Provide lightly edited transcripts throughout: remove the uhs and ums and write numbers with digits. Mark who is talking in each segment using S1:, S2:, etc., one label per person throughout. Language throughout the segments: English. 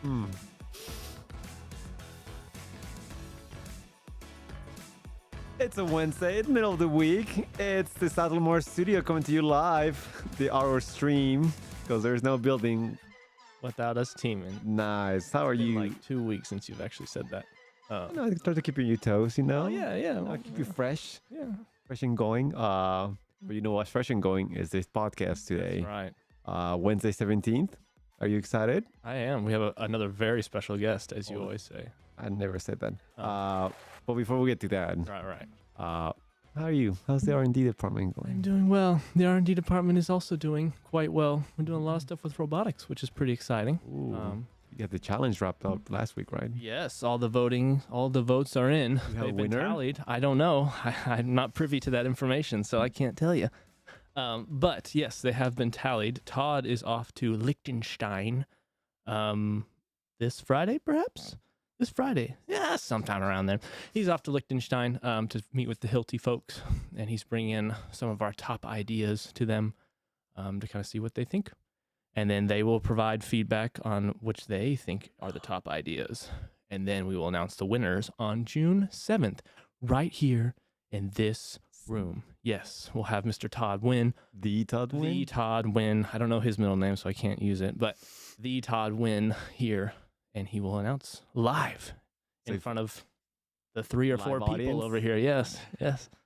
S1: Hmm. It's a Wednesday, middle of the week. It's the Saddlemore studio coming to you live, the hour stream, because there's no building.
S2: Without us teaming.
S1: Nice. How are
S2: It's been
S1: you?
S2: like 2 weeks since you've actually said that.
S1: No, I try to keep your toes, you know?
S2: Oh, yeah.
S1: I'll keep you fresh,
S2: Yeah.
S1: fresh and going. But you know what's fresh and going is this podcast today.
S2: That's right.
S1: Wednesday 17th. Are you excited?
S2: I am. We have another very special guest, as you always say.
S1: I never said that.
S2: Oh.
S1: But before we get to that,
S2: Right.
S1: how are you? How's the R&D department
S2: I'm
S1: going?
S2: doing well. The R&D department is also doing quite well. We're doing a lot of stuff with robotics, which is pretty exciting.
S1: Ooh. You got the challenge wrapped up last week, right?
S2: Yes, all the votes are in.
S1: You have a
S2: They've been
S1: winner?
S2: tallied. I don't know. I'm not privy to that information, so I can't tell you. But yes, they have been tallied. Todd is off to Liechtenstein this Friday, perhaps? This Friday. Yeah, sometime around there. He's off to Liechtenstein to meet with the Hilti folks, and he's bringing in some of our top ideas to them to kind of see what they think. And then they will provide feedback on which they think are the top ideas. And then we will announce the winners on June 7th, right here in this room. Yes, we'll have Mr. Todd win.
S1: The Todd win?
S2: The Todd win. I don't know his middle name, so I can't use it. But the Todd win here, and he will announce live in front of the 3 or 4
S1: Live
S2: people
S1: audience?
S2: over here. Yes.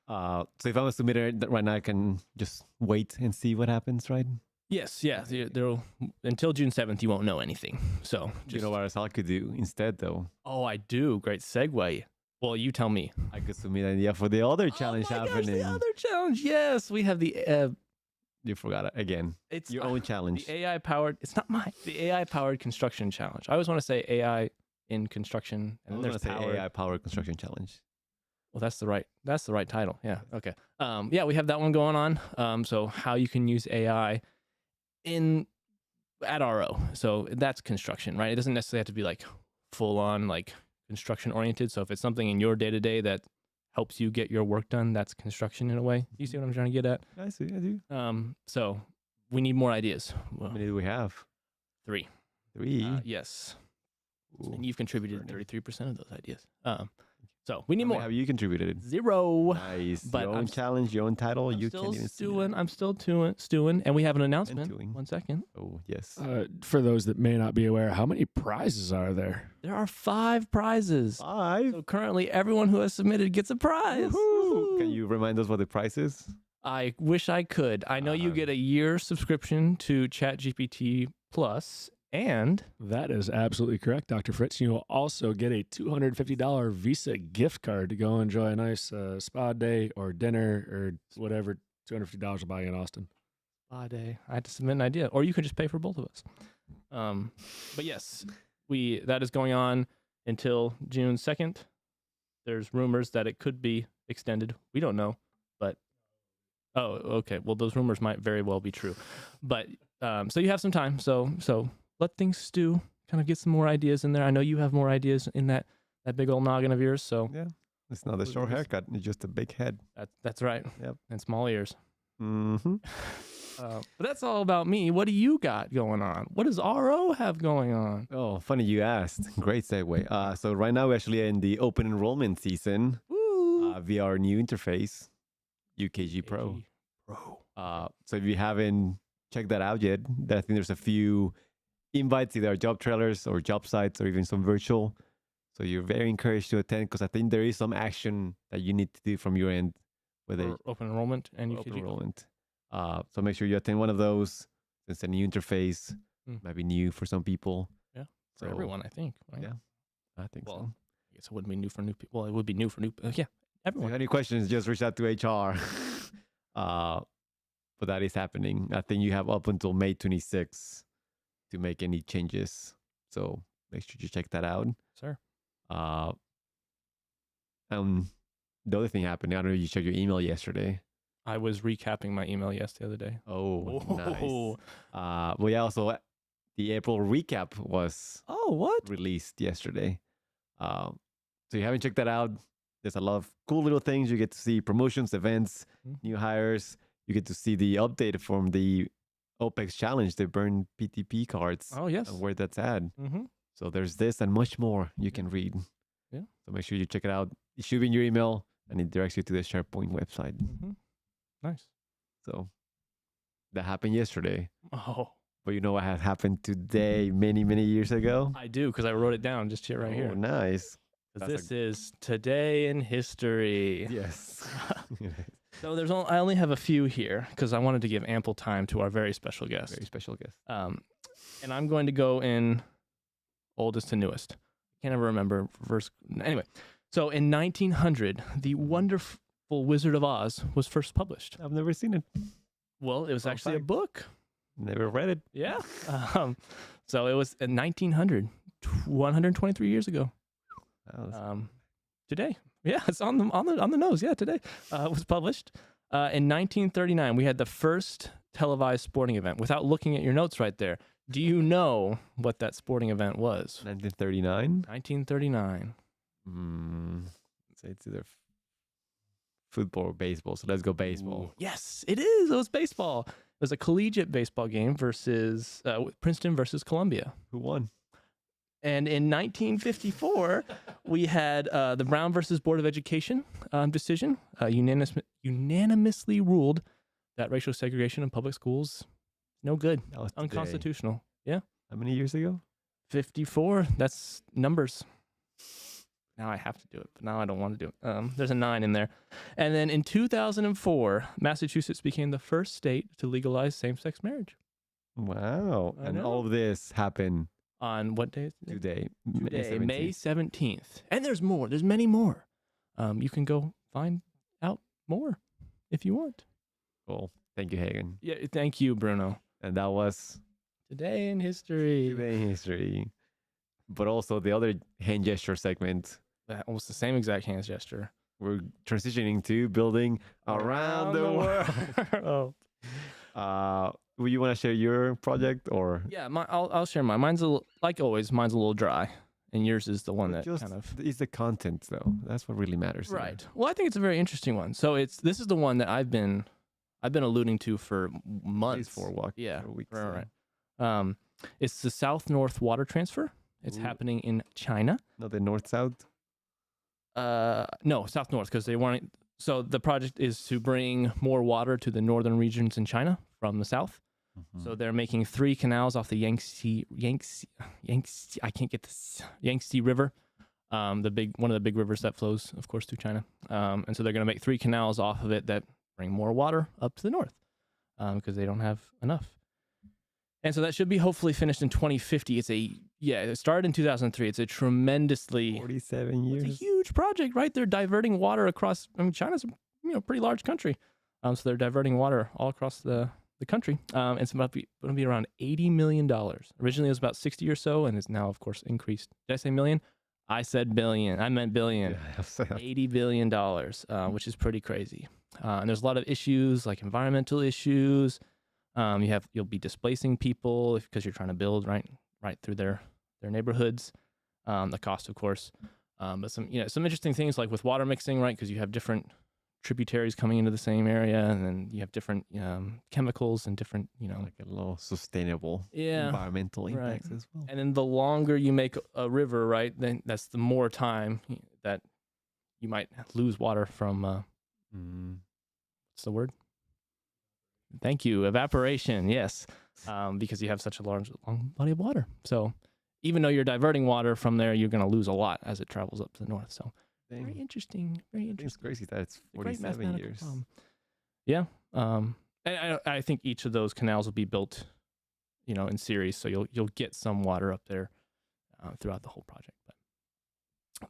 S1: So if I was to submit it right now, I can just wait and see what happens, right?
S2: Yes, yeah. Until June 7th, you won't know anything. So
S1: Do you know what else I could do instead, though?
S2: Oh, I do. Great segue. Well, you tell me.
S1: I could submit an idea for the other challenge
S2: oh my
S1: happening.
S2: Gosh, the other challenge. Yes, we have the
S1: You forgot it again.
S2: it's
S1: Your own challenge.
S2: The AI powered. It's not mine. The AI powered construction challenge. I always want to say AI in construction,
S1: I
S2: and
S1: was
S2: then
S1: gonna
S2: there's
S1: say
S2: powered.
S1: AI powered construction challenge.
S2: Well, that's the right title. Yeah. Okay. Yeah, we have that one going on. So how you can use AI at RO. So that's construction, right? It doesn't necessarily have to be like full on like construction oriented. So if it's something in your day to day that helps you get your work done, that's construction in a way. You see what I'm trying to get at?
S1: I see, I do.
S2: So we need more ideas.
S1: How many do we have?
S2: 3.
S1: 3.
S2: Yes.
S1: Ooh.
S2: And you've contributed
S1: burning.
S2: 33% of those ideas. So we need
S1: How many
S2: more.
S1: have you contributed?
S2: 0.
S1: Nice.
S2: But
S1: Your own
S2: I'm
S1: challenge, your own title.
S2: I'm
S1: You
S2: still
S1: can't even see
S2: stewing.
S1: that.
S2: I'm still stewing. And we have an announcement.
S1: doing.
S2: 1 second.
S1: Oh, yes.
S3: For those that may not be aware, how many prizes are there?
S2: There are 5 prizes.
S1: 5.
S2: So currently, everyone who has submitted gets a prize.
S1: Woohoo! Can you remind us what the price is?
S2: I wish I could. I know you get a year subscription to ChatGPT Plus, and
S3: That is absolutely correct, Dr. Fritz. You will also get a $250 Visa gift card to go enjoy a nice spa day or dinner or whatever $250 will buy you in Austin.
S2: spa day. I had to submit an idea, or you could just pay for both of us. But yes, that is going on until June 2nd. There's rumors that it could be extended. We don't know, but okay. Well, those rumors might very well be true, but so you have some time. So let things stew. Kind of get some more ideas in there. I know you have more ideas in that big old noggin of yours. So
S1: Yeah. It's not a short haircut. It's just a big head.
S2: that's right.
S1: Yep.
S2: And small ears.
S1: Mm-hmm.
S2: But that's all about me. What do you got going on? What does RO have going on?
S1: Oh, funny you asked. Great segue. So right now we're actually in the open enrollment season
S2: Woo!
S1: via our new interface, UKG Pro. So if you haven't checked that out yet, I think there's a few invites, either job trailers or job sites or even some virtual. So you're very encouraged to attend because I think there is some action that you need to do from your end with
S2: For open enrollment and
S1: open
S2: UKG.
S1: enrollment. So make sure you attend one of those since a new interface might be new for some people.
S2: Yeah, for everyone, I think. Right?
S1: Yeah, I think so.
S2: Well, I guess it wouldn't be new for new people. Well, it would be new for new. Yeah,
S1: If you
S2: everyone.
S1: have any questions, just reach out to HR. But that is happening. I think you have up until May 26th to make any changes. So make sure you check that out.
S2: Sir.
S1: The other thing happened, I don't know if you checked your email yesterday.
S2: I was recapping my email the other day.
S1: Oh,
S2: Oh.
S1: nice. Well, yeah, also the April recap was
S2: Oh, what?
S1: released yesterday. So you haven't checked that out. There's a lot of cool little things. You get to see promotions, events, new hires. You get to see the update from the OPEX challenge, the burn PTP cards.
S2: Oh, yes.
S1: And where that's at.
S2: Mm-hmm.
S1: So there's this and much more you can read.
S2: Yeah.
S1: So make sure you check it out. It should be in your email, and it directs you to the SharePoint website.
S2: Nice.
S1: So that happened yesterday.
S2: Oh,
S1: But you know what had happened today, many, many years ago?
S2: I do, because I wrote it down just here, right
S1: Oh,
S2: here.
S1: nice.
S2: 'Cause
S1: That's
S2: this is Today in History.
S1: Yes.
S2: So I only have a few here because I wanted to give ample time to our very special guest.
S1: Very special guest.
S2: And I'm going to go in oldest to newest. Can't ever remember verse. Anyway, so in 1900, The Wonderful Wizard of Oz was first published.
S1: I've never seen it.
S2: Well, it was
S1: Fun
S2: actually a
S1: fact.
S2: book.
S1: Never read it.
S2: Yeah. So it was in 1900, 123 years ago.
S1: That was-
S2: Today. Yeah, it's on the nose. Yeah, today it was published. In 1939, we had the first televised sporting event. Without looking at your notes right there, do you know what that sporting event was?
S1: 1939.
S2: 1939.
S1: Say it's either football or baseball. So let's go baseball.
S2: Ooh. Yes, it is. It was baseball. It was a collegiate baseball game versus Princeton versus Columbia.
S1: Who won?
S2: And in 1954, we had the Brown versus Board of Education decision, unanimously ruled that racial segregation in public schools no good,
S1: That was today.
S2: unconstitutional. Yeah,
S1: How many years ago?
S2: 54. That's numbers. Now I have to do it, but now I don't want to do it. There's a 9 in there. And then in 2004, Massachusetts became the first state to legalize same-sex marriage.
S1: Wow.
S2: I
S1: And
S2: know.
S1: all of this happened
S2: On what day is it?
S1: today.
S2: Today, May
S1: 17th.
S2: 17th. And there's more. There's many more. You can go find out more if you want.
S1: Cool. Thank you, Hagen.
S2: Yeah, thank you, Bruno.
S1: And that was
S2: Today in history.
S1: today in history. But also the other hand gesture segment.
S2: Almost the same exact hands gesture.
S1: We're transitioning to building around the world.
S2: world.
S1: Will you want to share your project or?
S2: Yeah, I'll share mine. Mine's like always. Mine's a little dry, and yours is the one that
S1: Just
S2: kind of
S1: is the content though. That's what really matters. here.
S2: right. Well, I think it's a very interesting one. So this is the one that I've been alluding to for months.
S1: For a walk.
S2: Yeah,
S1: for weeks.
S2: right. It's the South-North water transfer. It's
S1: Ooh.
S2: happening in China.
S1: Not the north-south.
S2: No, South-North, because they want. So the project is to bring more water to the northern regions in China from the south. So they're making 3 canals off the Yangtze. I can't get this Yangtze River, one of the big rivers that flows, of course, through China. And so they're going to make 3 canals off of it that bring more water up to the north, because they don't have enough. And so that should be hopefully finished in 2050. It started in 2003. It's a tremendously
S1: 47 years.
S2: It's a huge project, right? They're diverting water across. I mean, China's a pretty large country, so they're diverting water all across the country. It's going to be around $80 million. Originally, it was about 60 or so, and it's now, of course, increased. Did I say million? I said billion. I meant billion.
S1: Yeah,
S2: $80 billion, which is pretty crazy. And there's a lot of issues, like environmental issues. You'll be displacing people because you're trying to build right through their neighborhoods. The cost, of course, but some interesting things like with water mixing, right? Because you have different tributaries coming into the same area, and then you have different chemicals and different,
S1: like a little sustainable
S2: Yeah,
S1: environmental
S2: right.
S1: impacts as well.
S2: and then the longer you make a river, right, then that's the more time that you might lose water from. What's the word? Thank you. Evaporation. Yes. Because you have such a long body of water. So even though you're diverting water from there, you're going to lose a lot as it travels up to the north. So very interesting. Very
S1: It's
S2: interesting.
S1: crazy that it's
S2: A great
S1: 47
S2: mathematical
S1: years.
S2: problem. Yeah. And I think each of those canals will be built, in series. So you'll get some water up there throughout the whole project. But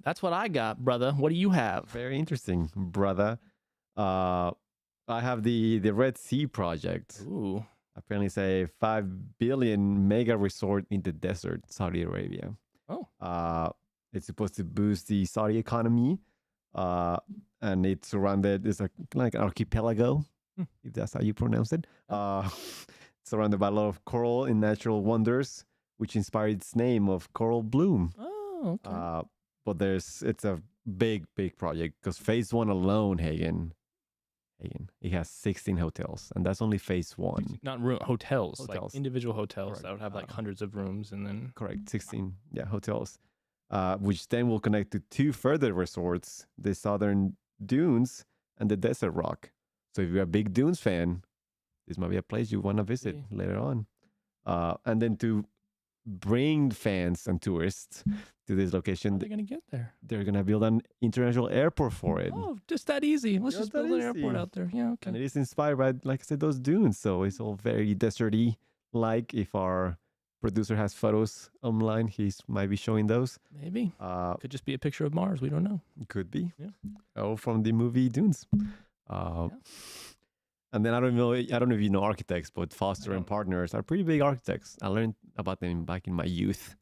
S2: that's what I got, brother. What do you have?
S1: Very interesting, brother. I have the Red Sea project.
S2: Ooh.
S1: Apparently, it's a 5 billion mega resort in the desert, Saudi Arabia.
S2: Oh.
S1: It's supposed to boost the Saudi economy, and it's surrounded. It's like an archipelago, if that's how you pronounce it. It's surrounded by a lot of coral and natural wonders, which inspired its name of Coral Bloom.
S2: Oh, okay.
S1: But it's a big project because phase 1 alone, Hagen, Again, it has 16 hotels, and that's only phase one.
S2: Not hotels, like
S1: Hotels.
S2: individual hotels
S1: Correct.
S2: that would have like hundreds of rooms, and then
S1: Correct, 16, hotels, which then will connect to 2 further resorts, the Southern Dunes and the Desert Rock. So if you're a big Dunes fan, this might be a place you want to visit later on. And then to bring fans and tourists to this
S2: how
S1: location,
S2: are they gonna get there?
S1: they're going to build an international airport for it.
S2: Oh, just that easy. Let's
S1: Just
S2: just build
S1: that
S2: an airport
S1: easy.
S2: out there. Yeah,
S1: And
S2: okay.
S1: it is inspired by, like I said, those dunes. So it's all very deserty. Like if our producer has photos online, he might be showing those.
S2: Maybe could just be a picture of Mars. We don't know.
S1: Could be.
S2: Yeah.
S1: Oh, from the movie Dunes. And then I don't know if you know architects, but Foster and Partners are pretty big architects. I learned about them back in my youth.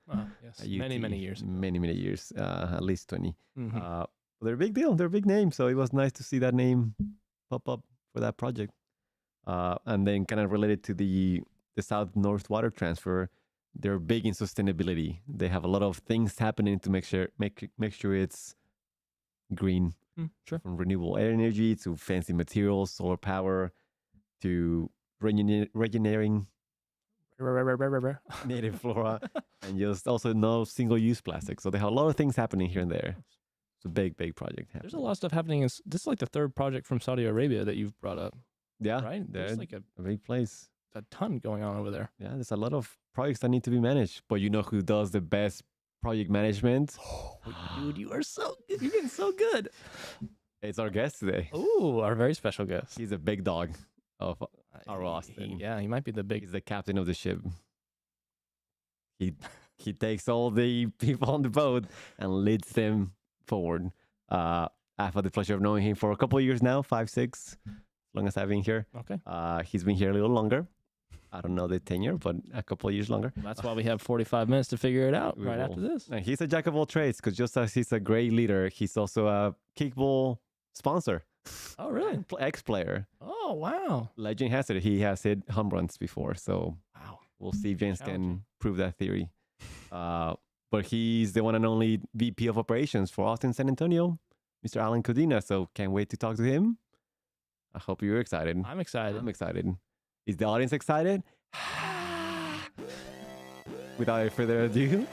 S2: Yes,
S1: at
S2: many
S1: UT,
S2: years.
S1: Many years, at least 20.
S2: Mhm.
S1: They're a big deal. They're a big name. So it was nice to see that name pop up for that project. And then kind of related to the South North Water Transfer, they're big in sustainability. They have a lot of things happening to make sure it's green,
S2: Sure.
S1: from renewable energy to fancy materials, solar power, to regenerating native flora, and just also no single-use plastic. So they have a lot of things happening here and there. It's a big project happening.
S2: There's a lot of stuff happening. This is like the third project from Saudi Arabia that you've brought up,
S1: Yeah,
S2: right? There's like
S1: a big place.
S2: a ton going on over there.
S1: Yeah, there's a lot of projects that need to be managed. But you know who does the best project management?
S2: Dude, you are so good. You're getting so good.
S1: It's our guest today.
S2: Ooh, our very special guest.
S1: He's a big dog of our Austin.
S2: Yeah, he might be the big.
S1: He's the captain of the ship. He takes all the people on the boat and leads them forward. I've had the pleasure of knowing him for a couple of years now, 5, 6, as long as I've been here.
S2: Okay.
S1: He's been here a little longer. I don't know the tenure, but a couple of years longer.
S2: That's why we have 45 minutes to figure it out
S1: We
S2: right after
S1: will.
S2: this.
S1: And he's a jack of all trades, because just as he's a great leader, he's also a kickball sponsor.
S2: Oh, really?
S1: Ex-player.
S2: Oh, wow.
S1: Legend has it he has hit home runs before, so
S2: Wow.
S1: we'll see if James
S2: Challenging.
S1: can prove that theory. But he's the one and only VP of operations for Austin San Antonio, Mr. Alan Codina. So can't wait to talk to him. I hope you're excited.
S2: I'm excited.
S1: I'm excited. Is the audience excited? Without further ado,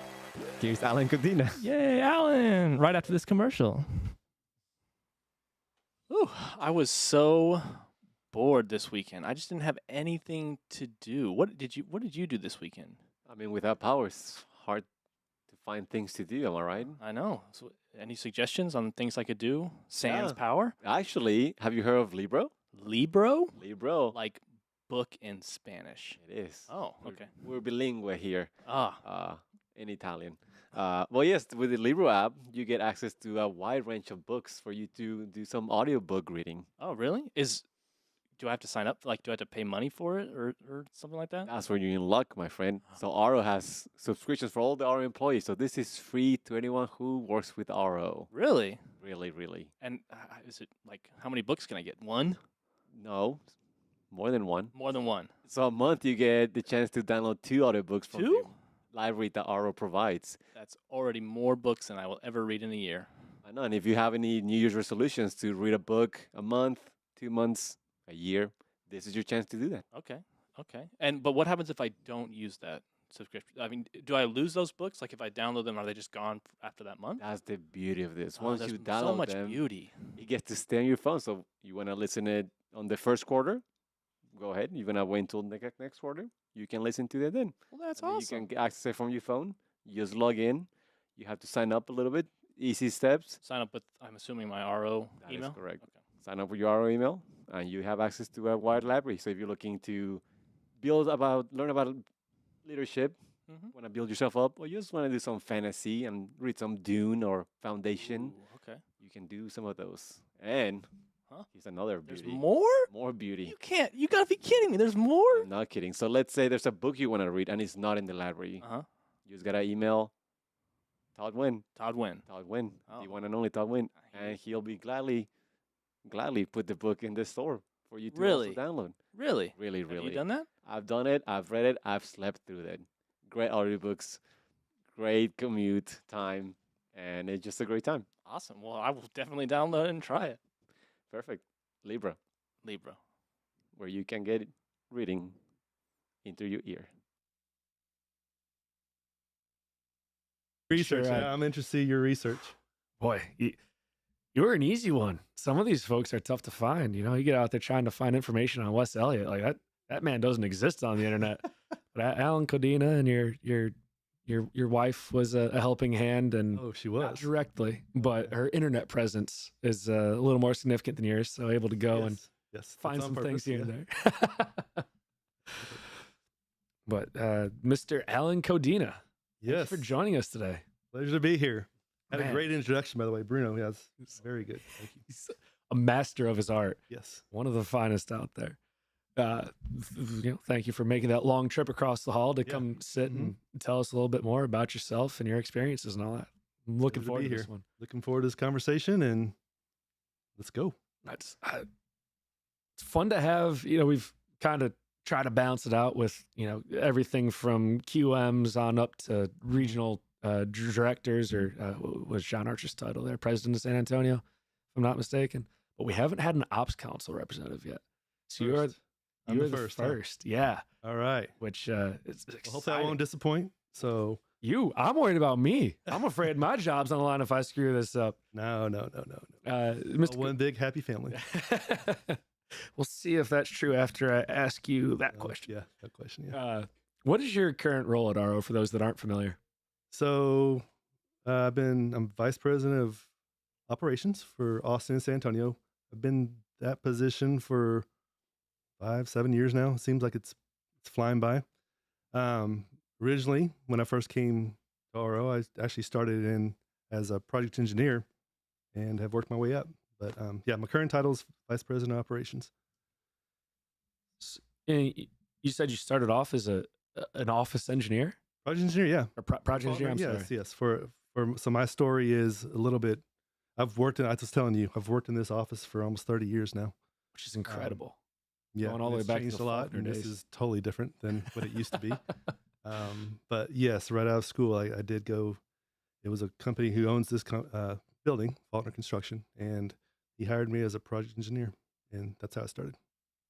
S1: here's Alan Codina.
S2: Yay, Alan! Right after this commercial.
S4: Ooh, I was so bored this weekend. I just didn't have anything to do. What did you do this weekend?
S1: I mean, without power, it's hard to find things to do. Am I right?
S4: I know. So, any suggestions on things I could do? Sans
S1: Yeah.
S4: power?
S1: Actually, have you heard of Libro?
S4: Libro?
S1: Libro.
S4: Like book in Spanish.
S1: It is.
S4: Oh, okay.
S1: We're bilingual here.
S4: Ah,
S1: In Italian. Well, yes, with the Libro app, you get access to a wide range of books for you to do some audiobook reading.
S4: oh, really? Do I have to sign up? Like, do I have to pay money for it or something like that?
S1: That's when you're in luck, my friend. So RO has subscriptions for all the RO employees. So this is free to anyone who works with RO.
S4: Really?
S1: Really.
S4: And is it like how many books can I get? One?
S1: No, more than one.
S4: More than one?
S1: So a month you get the chance to download 2 audiobooks from
S4: Two?
S1: the library that RO provides.
S4: That's already more books than I will ever read in a year.
S1: I know. And if you have any New Year's resolutions to read a book a month, 2 months, a year, this is your chance to do that.
S4: Okay. But what happens if I don't use that subscription? I mean, do I lose those books? Like if I download them, are they just gone after that month?
S1: That's the beauty of this.
S4: Oh,
S1: Once
S4: there's
S1: you download
S4: so much
S1: them,
S4: beauty.
S1: you get to stay on your phone. So you want to listen it on the first quarter, go ahead. You're going to wait until next quarter. You can listen to it then.
S4: Well, that's
S1: And then
S4: awesome.
S1: You can access it from your phone. You just log in. You have to sign up a little bit. Easy steps.
S4: Sign up with, I'm assuming, my RO
S1: That is
S4: email.
S1: correct.
S4: Okay.
S1: Sign up with your RO email, and you have access to a wide library. So if you're looking to learn about leadership,
S4: Mhm.
S1: want to build yourself up, or you just want to do some fantasy and read some Dune or Foundation,
S4: Ooh, okay.
S1: you can do some of those. And
S4: Huh?
S1: here's another
S4: There's
S1: beauty.
S4: more?
S1: More beauty.
S4: You can't. You gotta be kidding me. There's more?
S1: I'm not kidding. So let's say there's a book you want to read and it's not in the library.
S4: Uh huh.
S1: You just gotta email Todd Wynn.
S4: Todd Wynn.
S1: Todd Wynn,
S4: Oh.
S1: the one and only Todd Wynn,
S4: I hear
S1: and he'll be gladly put the book in the store for you to
S4: Really?
S1: also download.
S4: Really?
S1: Really.
S4: Have you done that?
S1: I've done it. I've read it. I've slept through it. Great audiobooks, great commute time, and it's just a great time.
S4: Awesome. Well, I will definitely download it and try it.
S1: Perfect. Libra.
S4: Libro.
S1: where you can get reading into your ear.
S5: Research.
S3: Sure,
S5: I'm interested to see your research.
S3: Boy, you were an easy one. Some of these folks are tough to find. You know, you get out there trying to find information on Wes Elliott, like that man doesn't exist on the internet. But Alan Codina and your wife was a helping hand, and
S5: Oh, she
S3: not
S5: was.
S3: directly, but her internet presence is a little more significant than yours. So able to go and
S5: Yes,
S3: find
S5: that's on
S3: some things
S5: purpose,
S3: here
S5: yeah.
S3: and there. But Mr. Alan Codina, thank you
S5: Yes.
S3: for joining us today.
S5: Pleasure to be here. Had
S3: Man.
S5: a great introduction, by the way, Bruno. Yes, very good. Thank you.
S3: He's a master of his art,
S5: Yes.
S3: one of the finest out there. Thank you for making that long trip across the hall to
S5: Yeah.
S3: come sit
S5: Mhm.
S3: and tell us a little bit more about yourself and your experiences and all that. I'm looking
S5: Pleasure to
S3: forward
S5: be
S3: to this
S5: here.
S3: one.
S5: Looking forward to this conversation, and let's go.
S3: It's fun to have. You know, we've kind of tried to balance it out with everything from QMs on up to regional directors, or what was John Archer's title there, president of San Antonio, if I'm not mistaken. But we haven't had an ops council representative yet. So you're
S5: I'm
S3: the
S5: the
S3: first,
S5: huh?
S3: yeah.
S5: All right.
S3: Which it's
S5: Well, hopefully I won't
S3: exciting.
S5: disappoint. So
S3: I'm worried about me. I'm afraid my job's on the line if I screw this up.
S5: no.
S3: Mr.
S5: One big happy family.
S3: We'll see if that's true after I ask you that
S5: Oh,
S3: question.
S5: Yeah, that question. Yeah.
S3: What is your current role at RO for those that aren't familiar?
S5: So I'm vice president of operations for Austin and San Antonio. I've been that position for 5-7 years now. It seems like it's flying by. Originally, when I first came to RO, I actually started in as a project engineer and have worked my way up. But my current title is vice president of operations.
S3: And you said you started off as an office engineer
S5: Project engineer, yeah.
S3: or project engineer. I'm
S5: yes,
S3: sorry.
S5: yes. So my story is a little bit. I was telling you, I've worked in this office for almost 30 years now.
S3: Which is incredible.
S5: Yeah,
S3: Going all the way
S5: it's
S3: back to
S5: changed
S3: the
S5: a lot,
S3: Faulkner
S5: and this
S3: days.
S5: is totally different than what it used to be. But yes, right out of school, I did go. It was a company who owns this building, Faulkner Construction, and he hired me as a project engineer, and that's how it started.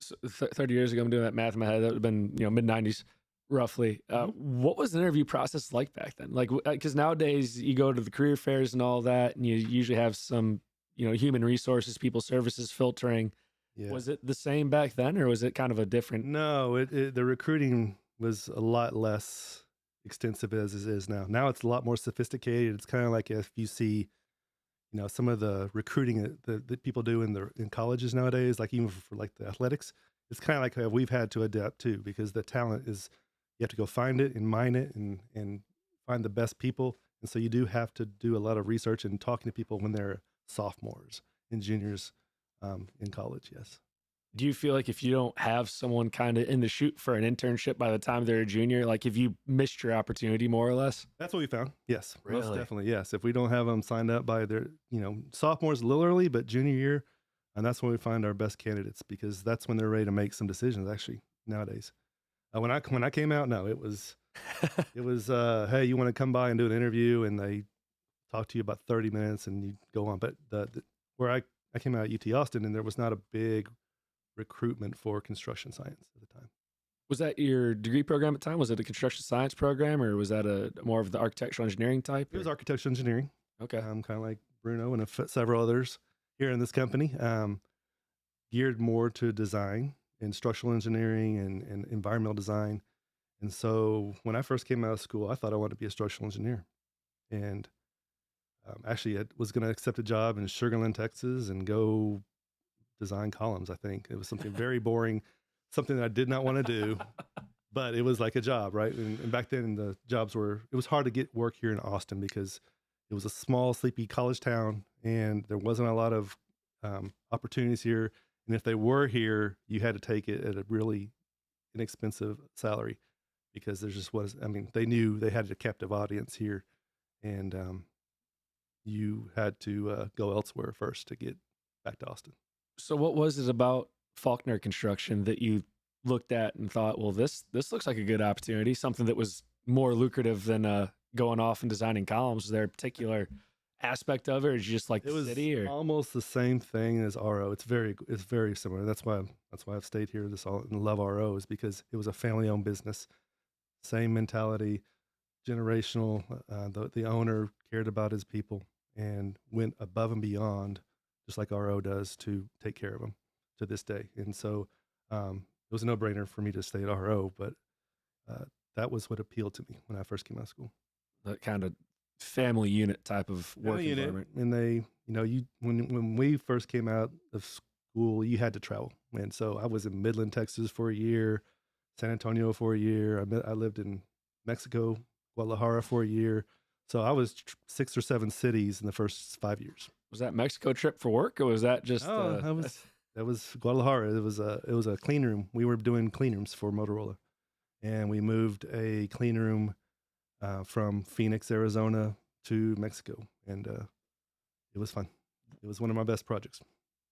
S3: So 30 years ago, I'm doing that math in my head. That would have been mid 90s, roughly. What was the interview process like back then? Like, because nowadays you go to the career fairs and all that, and you usually have some human resources, people services filtering.
S5: Yeah.
S3: Was it the same back then, or was it kind of a different?
S5: No, the recruiting was a lot less extensive as it is now. Now it's a lot more sophisticated. It's kind of like if you see, some of the recruiting that people do in colleges nowadays, like even for like the athletics, it's kind of like how we've had to adapt to, because the talent is, you have to go find it and mine it and find the best people. And so you do have to do a lot of research and talking to people when they're sophomores and juniors in college. Yes.
S3: Do you feel like if you don't have someone kind of in the shoot for an internship by the time they're a junior, like if you missed your opportunity more or less?
S5: That's what we found. Yes, most
S3: Really?
S5: definitely. Yes, if we don't have them signed up by their, sophomores a little early, but junior year, and that's when we find our best candidates, because that's when they're ready to make some decisions. Actually, nowadays, when I came out, no, it was hey, you want to come by and do an interview, and they talk to you about 30 minutes, and you go on. But where I came out at UT Austin, and there was not a big recruitment for construction science at the time.
S3: Was that your degree program at the time? Was it a construction science program, or was that a more of the architectural engineering type?
S5: It was
S3: or-
S5: architectural engineering.
S3: Okay.
S5: Kind of like Bruno and several others here in this company, geared more to design and structural engineering and environmental design. And so when I first came out of school, I thought I wanted to be a structural engineer. And actually, I was going to accept a job in Sugar Land, Texas, and go design columns. I think it was something very boring, something that I did not want to do, but it was like a job, right? And back then, it was hard to get work here in Austin because it was a small, sleepy college town, and there wasn't a lot of opportunities here. And if they were here, you had to take it at a really inexpensive salary, because there just was, they knew they had a captive audience here, and you had to go elsewhere first to get back to Austin.
S3: So what was it about Faulkner Construction that you looked at and thought, well, this looks like a good opportunity, something that was more lucrative than going off and designing columns? Was there a particular aspect of it, or is it just like
S5: It
S3: the
S5: was
S3: city? Or
S5: almost the same thing as RO. It's very similar. That's why I've stayed here and love RO, is because it was a family owned business. Same mentality, generational. The owner cared about his people and went above and beyond, just like RO does, to take care of them to this day. And so it was a no brainer for me to stay at RO, but that was what appealed to me when I first came out of school.
S3: that kind of family unit type of work
S5: Family unit,
S3: environment.
S5: and they, when we first came out of school, you had to travel, and so I was in Midland, Texas for a year, San Antonio for a year. I lived in Mexico, Guadalajara for a year. So I was 6 or 7 cities in the first 5 years.
S3: Was that Mexico trip for work, or was that just?
S5: That was Guadalajara. It was a clean room. We were doing clean rooms for Motorola, and we moved a clean room from Phoenix, Arizona to Mexico, and it was fun. It was one of my best projects.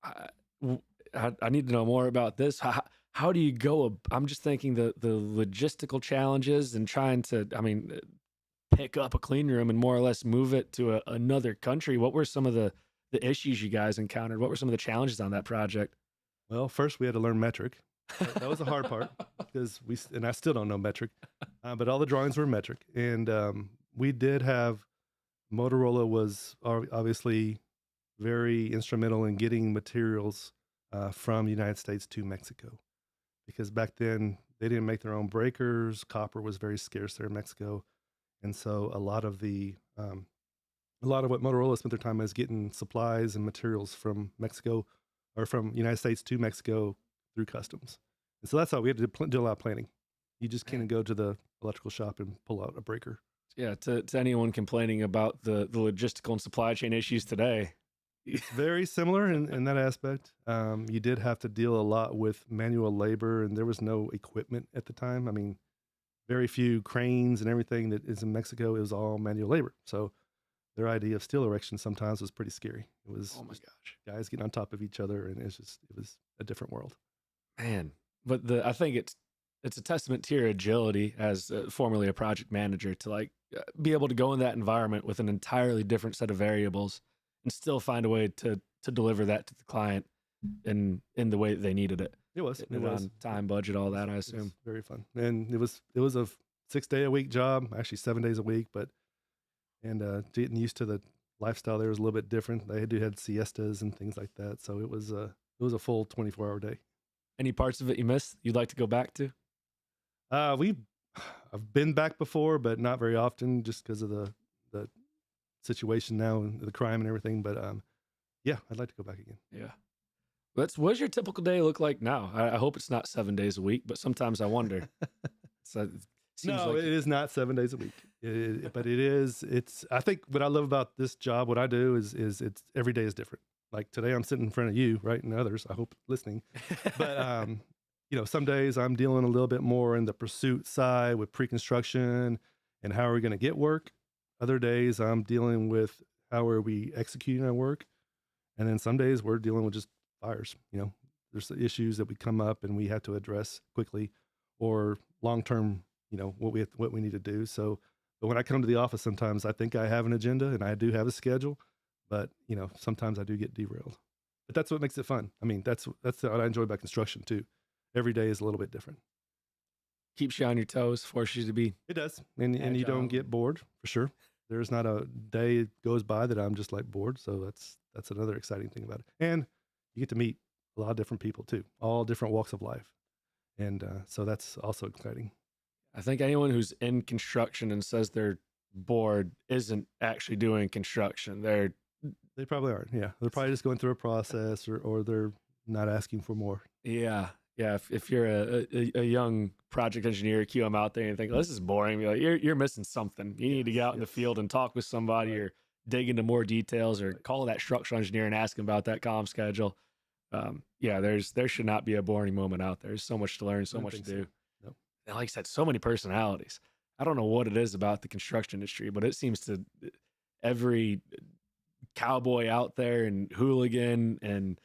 S3: I need to know more about this. How do you go? I'm just thinking the logistical challenges and trying to, pick up a clean room and more or less move it to another country. What were some of the issues you guys encountered? What were some of the challenges on that project?
S5: Well, first we had to learn metric. That was the hard part because I still don't know metric, but all the drawings were metric. And we did have, Motorola was obviously very instrumental in getting materials from the United States to Mexico, because back then they didn't make their own breakers. Copper was very scarce there in Mexico. And so a lot of what Motorola spent their time is getting supplies and materials from Mexico, or from the United States to Mexico, through customs. And so that's how we had to do a lot of planning. You just can't go to the electrical shop and pull out a breaker.
S3: Yeah, to anyone complaining about the logistical and supply chain issues today.
S5: It's very similar in that aspect. You did have to deal a lot with manual labor, and there was no equipment at the time. Very few cranes and everything that is in Mexico. It was all manual labor. So their idea of steel erection sometimes was pretty scary. It was,
S3: Oh my gosh,
S5: guys getting on top of each other, and it was a different world.
S3: Man, but I think it's a testament to your agility as formerly a project manager to be able to go in that environment with an entirely different set of variables and still find a way to deliver that to the client in the way that they needed it.
S5: It was
S3: on time, budget, all that. I assume
S5: very fun, and it was a 6-day-a-week job, actually 7 days a week, and getting used to the lifestyle there was a little bit different. They had siestas and things like that, so it was a full 24-hour day.
S3: Any parts of it you missed you'd like to go back to?
S5: I've been back before, but not very often, just because of the situation now and the crime and everything. But yeah, I'd like to go back again.
S3: Yeah. What does your typical day look like now? I hope it's not 7 days a week, but sometimes I wonder.
S5: No, it is not 7 days a week, but it is. I think what I love about this job, what I do is it's every day is different. Like today, I'm sitting in front of you, right, and others, I hope, listening. But some days I'm dealing a little bit more in the pursuit side with pre-construction and how are we going to get work. Other days I'm dealing with how are we executing our work, and then some days we're dealing with just fires. There's issues that we come up and we have to address quickly, or long term. What we need to do. So, but when I come to the office, sometimes I think I have an agenda and I do have a schedule, but sometimes I do get derailed. But that's what makes it fun. That's what I enjoy about construction too. Every day is a little bit different.
S3: Keeps you on your toes, forces you to be.
S5: It does, and you don't get bored, for sure. There's not a day goes by that I'm just bored. So that's another exciting thing about it. And you get to meet a lot of different people too, all different walks of life, and so that's also exciting.
S3: I think anyone who's in construction and says they're bored isn't actually doing construction.
S5: They probably aren't. Yeah, they're probably just going through a process, or they're not asking for more.
S3: Yeah. If you're a young project engineer, QM out there, and you think, this is boring, you're missing something. You need to get out in the field and talk with somebody, or dig into more details, or call that structural engineer and ask him about that comm schedule. There should not be a boring moment out there. There's so much to learn, so much to do. And like I said, so many personalities. I don't know what it is about the construction industry, but it seems to every cowboy out there and hooligan and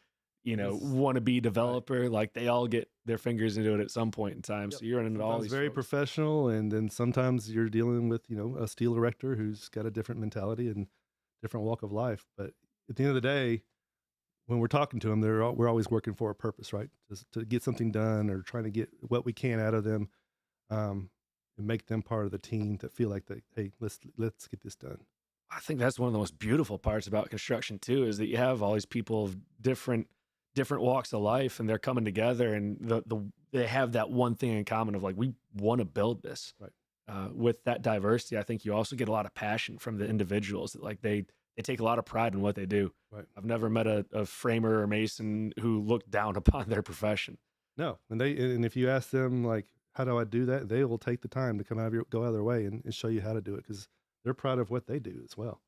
S3: wannabe developer, they all get their fingers into it at some point in time. Yep. So you're running into all these
S5: very
S3: folks.
S5: Professional, and then sometimes you're dealing with a steel erector who's got a different mentality and different walk of life. But at the end of the day, when we're talking to them, we're always working for a purpose, right? Just to get something done or trying to get what we can out of them, and make them part of the team that feel like hey, let's get this done.
S3: I think that's one of the most beautiful parts about construction too, is that you have all these people of different walks of life, and they're coming together, and they have that one thing in common of like, we want to build this.
S5: Right.
S3: With that diversity, I think you also get a lot of passion from the individuals that like they take a lot of pride in what they do.
S5: Right.
S3: I've never met a framer or mason who looked down upon their profession.
S5: No, and if you ask them like, how do I do that? They will take the time to go out of their way and show you how to do it, because they're proud of what they do as well.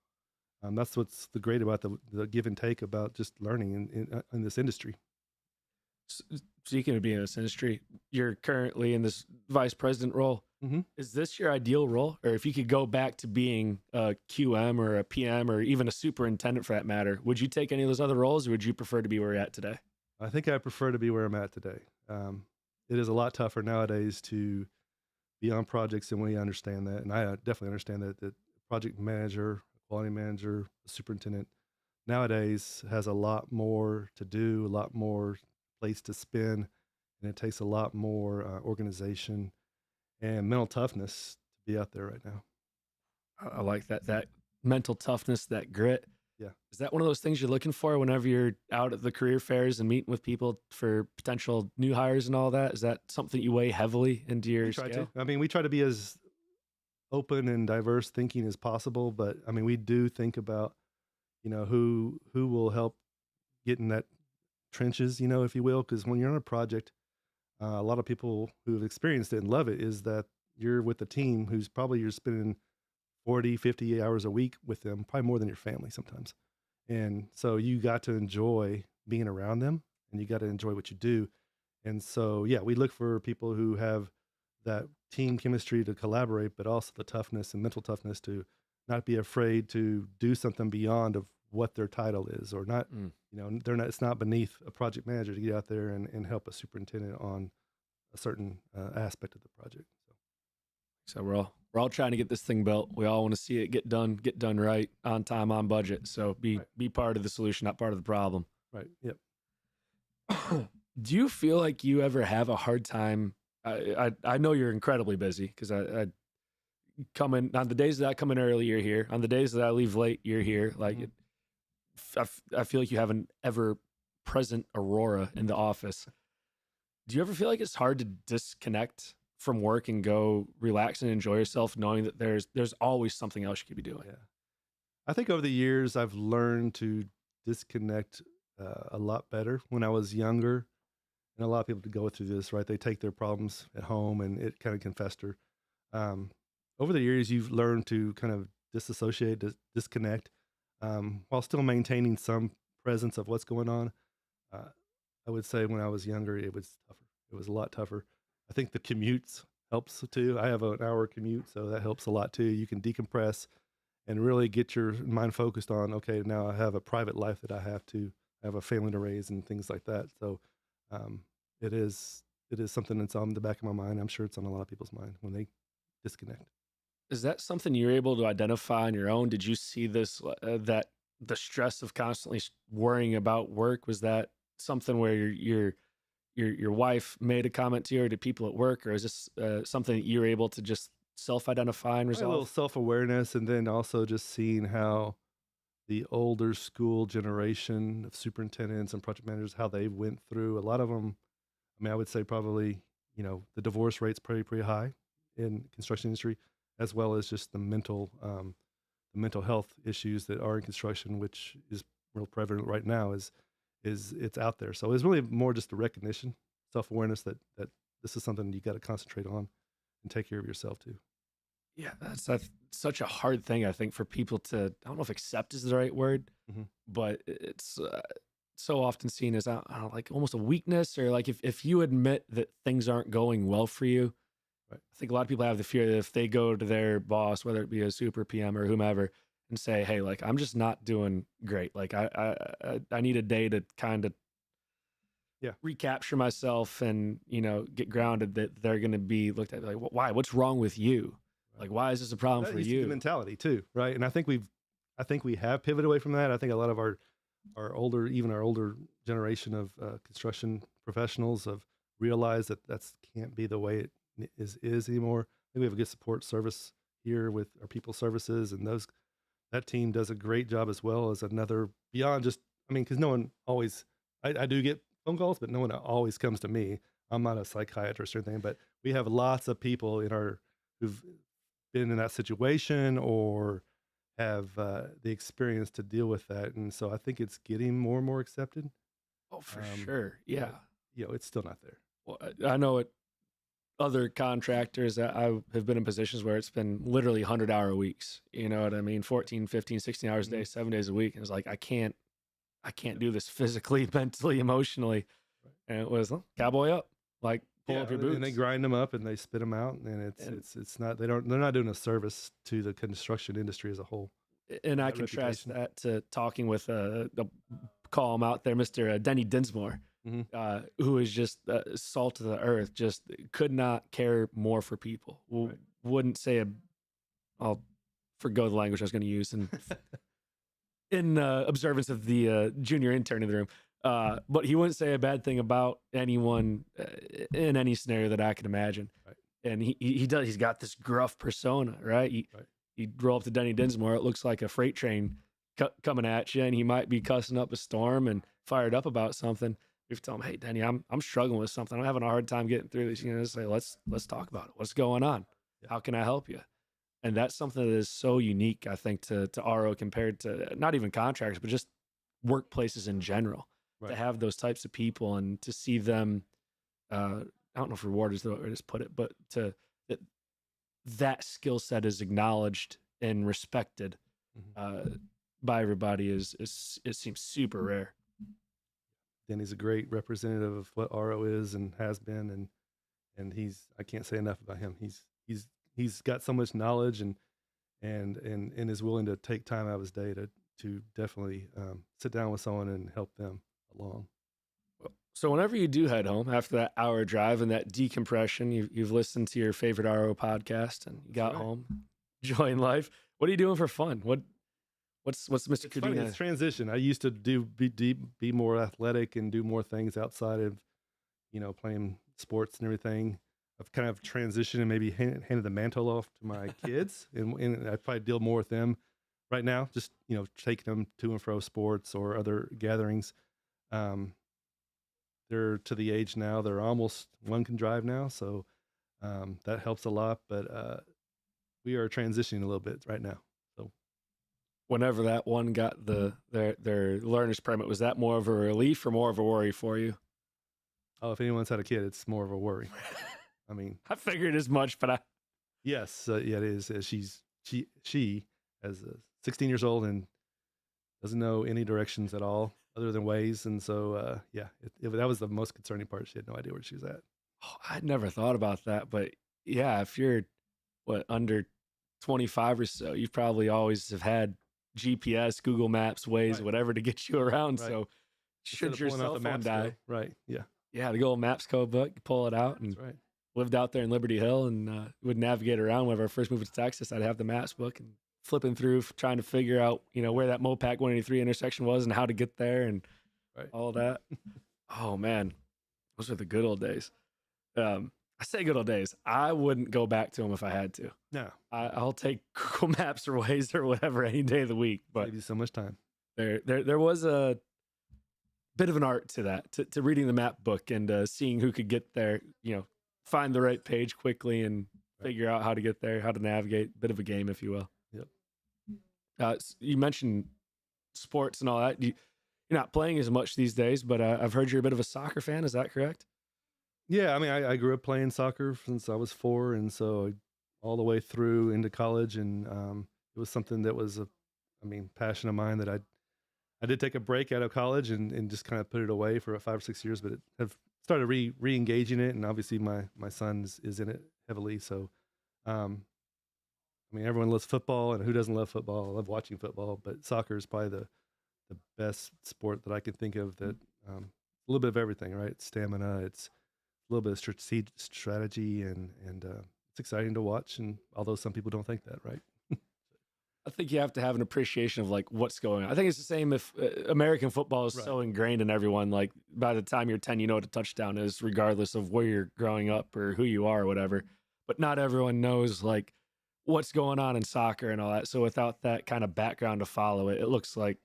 S5: That's what's the great about the give and take about just learning in this industry.
S3: Speaking of being in this industry, you're currently in this vice president role.
S5: Mm-hmm.
S3: Is this your ideal role? Or if you could go back to being a QM or a PM or even a superintendent for that matter, would you take any of those other roles, or would you prefer to be where you're at today?
S5: I think I prefer to be where I'm at today. It is a lot tougher nowadays to be on projects, and we understand that. And I definitely understand that project manager, quality manager, superintendent nowadays has a lot more to do, a lot more place to spend, and it takes a lot more organization and mental toughness to be out there right now.
S3: I like that mental toughness, that grit.
S5: Yeah.
S3: Is that one of those things you're looking for whenever you're out at the career fairs and meeting with people for potential new hires and all that? Is that something you weigh heavily into your scale?
S5: I mean, we try to be as open and diverse thinking as possible, but I mean, we do think about, who will help get in that trenches, if you will, because when you're on a project, a lot of people who have experienced it and love it is that you're with a team who's probably you're spending 40, 50 hours a week with them, probably more than your family sometimes. And so you got to enjoy being around them, and you got to enjoy what you do. And so, yeah, we look for people who have that team chemistry to collaborate, but also the toughness and mental toughness to not be afraid to do something beyond of what their title is, or not, it's not beneath a project manager to get out there and help a superintendent on a certain aspect of the project.
S3: So we're all trying to get this thing built. We all want to see it get done right, on time, on budget. So be part of the solution, not part of the problem.
S5: Right. Yep.
S3: Do you feel like you ever have a hard time? I know you're incredibly busy, because I come in on the days that I come in early, you're here. On the days that I leave late, you're here. Like, I feel like you have an ever present aurora in the office. Do you ever feel like it's hard to disconnect from work and go relax and enjoy yourself, knowing that there's always something else you could be doing?
S5: Yeah. I think over the years, I've learned to disconnect a lot better. When I was younger, and a lot of people go through this, right? They take their problems at home, and it kind of can fester. Over the years, you've learned to kind of disassociate, disconnect, while still maintaining some presence of what's going on. I would say when I was younger, it was tougher. It was a lot tougher. I think the commutes helps too. I have an hour commute, so that helps a lot too. You can decompress and really get your mind focused on, okay, now I have a private life that I have a family to raise and things like that. So it is something that's on the back of my mind. I'm sure it's on a lot of people's mind when they disconnect.
S3: Is that something you're able to identify on your own? Did you see this, that the stress of constantly worrying about work, was that something where your wife made a comment to you, or to people at work, or is this something that you're able to just self-identify and resolve?
S5: A little self-awareness, and then also just seeing how the older school generation of superintendents and project managers, how they went through. A lot of them, I mean, I would say probably, the divorce rate's pretty high in construction industry, as well as just the mental health issues that are in construction, which is real prevalent right now, is it's out there. So it's really more just a recognition, self-awareness that this is something you got to concentrate on and take care of yourself too.
S3: Yeah, that's such a hard thing, I think, for people to, I don't know if accept is the right word, but it's so often seen as, I don't know, like almost a weakness, or like if you admit that things aren't going well for you.
S5: Right.
S3: I think a lot of people have the fear that if they go to their boss, whether it be a super PM or whomever, and say, hey, like, I'm just not doing great. Like I need a day to kind of recapture myself and, get grounded, that they're going to be looked at like, why? What's wrong with you? Like, why is this a problem for
S5: That
S3: you?
S5: The mentality too, right? And I think we've I think we have pivoted away from that. I think a lot of our older, even our older generation of construction professionals have realized that that's can't be the way it is anymore. I think we have a good support service here with our people services, and that team does a great job as well as another beyond just, I mean, because no one always, I do get phone calls, but no one always comes to me. I'm not a psychiatrist or anything, but we have lots of people who've been in that situation or have the experience to deal with that. And so I think it's getting more and more accepted.
S3: Oh, for sure. Yeah.
S5: But, it's still not there.
S3: Well, I know it. Other contractors that I have been in positions where it's been literally 100-hour weeks. You know what I mean? 14, 15, 16 hours a day, 7 days a week. And it's like, I can't do this physically, mentally, emotionally.
S5: Right.
S3: And it was cowboy up, like pull up your boots.
S5: And they grind them up and they spit them out. And it's not, they're not doing a service to the construction industry as a whole.
S3: And I contrast that to talking with call him out there, Mr. Denny Dinsmore.
S5: Mm-hmm.
S3: Who is just salt of the earth, just could not care more for people.
S5: Right.
S3: Wouldn't say I'll forgo the language I was going to use in observance of the junior intern in the room. But he wouldn't say a bad thing about anyone in any scenario that I can imagine.
S5: Right.
S3: And he does. He's got this gruff persona, right? You roll up to Denny Dinsmore, it looks like a freight train coming at you, and he might be cussing up a storm and fired up about something. You tell him, hey, Denny, I'm struggling with something. I'm having a hard time getting through this. You know, say, let's talk about it. What's going on? How can I help you? And that's something that is so unique, I think, to RO compared to not even contractors, but just workplaces in general. Right. To have those types of people and to see them, I don't know if reward is the way to put it, but that skill set is acknowledged and respected by everybody it seems super rare.
S5: Denny's a great representative of what RO is and has been, and I can't say enough about him. He's got so much knowledge and is willing to take time out of his day to definitely sit down with someone and help them along.
S3: So whenever you do head home after that hour drive and that decompression, you've listened to your favorite RO podcast and you got home, enjoying life. What are you doing for fun? What's Mr. Codina?
S5: It's transition. I used to be more athletic and do more things outside of, playing sports and everything. I've kind of transitioned and maybe handed the mantle off to my kids, and I probably deal more with them right now. Just taking them to and fro sports or other gatherings. They're to the age now; they're almost one can drive now, so that helps a lot. But we are transitioning a little bit right now.
S3: Whenever that one got their learner's permit, was that more of a relief or more of a worry for you?
S5: Oh, if anyone's had a kid, it's more of a worry. I mean,
S3: I figured as much, but
S5: yes, it is. She is 16 years old and doesn't know any directions at all other than ways, and so that was the most concerning part. She had no idea where she was at.
S3: Oh, I'd never thought about that, but yeah, if you're under 25 or so, you probably always have had GPS, Google Maps, Waze, whatever to get you around. Right. So should your cell phone die,
S5: right? Yeah,
S3: the good old Maps code book, you pull it out, and lived out there in Liberty Hill and would navigate around. Whenever I first moved to Texas, I'd have the Maps book and flipping through, trying to figure out where that Mopac 183 intersection was and how to get there and all that. Oh man, those were the good old days. I say good old days. I wouldn't go back to them if I had to.
S5: No,
S3: I'll take Google Maps or Waze or whatever any day of the week. But
S5: save you so much time.
S3: There was a bit of an art to that, to reading the map book and seeing who could get there. Find the right page quickly and figure out how to get there, how to navigate. Bit of a game, if you will.
S5: Yep.
S3: You mentioned sports and all that. You're not playing as much these days, but I've heard you're a bit of a soccer fan. Is that correct?
S5: Yeah, I mean, I grew up playing soccer since I was 4, and so all the way through into college, and it was something that was passion of mine that I did take a break out of college and just kind of put it away for 5 or 6 years, but have started re-engaging it, and obviously my son is in it heavily, so everyone loves football, and who doesn't love football? I love watching football, but soccer is probably the best sport that I can think of that a little bit of everything, right? Stamina, it's a little bit of strategy, and it's exciting to watch, and although some people don't think that, right?
S3: I think you have to have an appreciation of like what's going on. I think it's the same if American football is so ingrained in everyone. Like by the time you're 10, you know what a touchdown is, regardless of where you're growing up or who you are or whatever. But not everyone knows like what's going on in soccer and all that. So without that kind of background to follow it, it looks like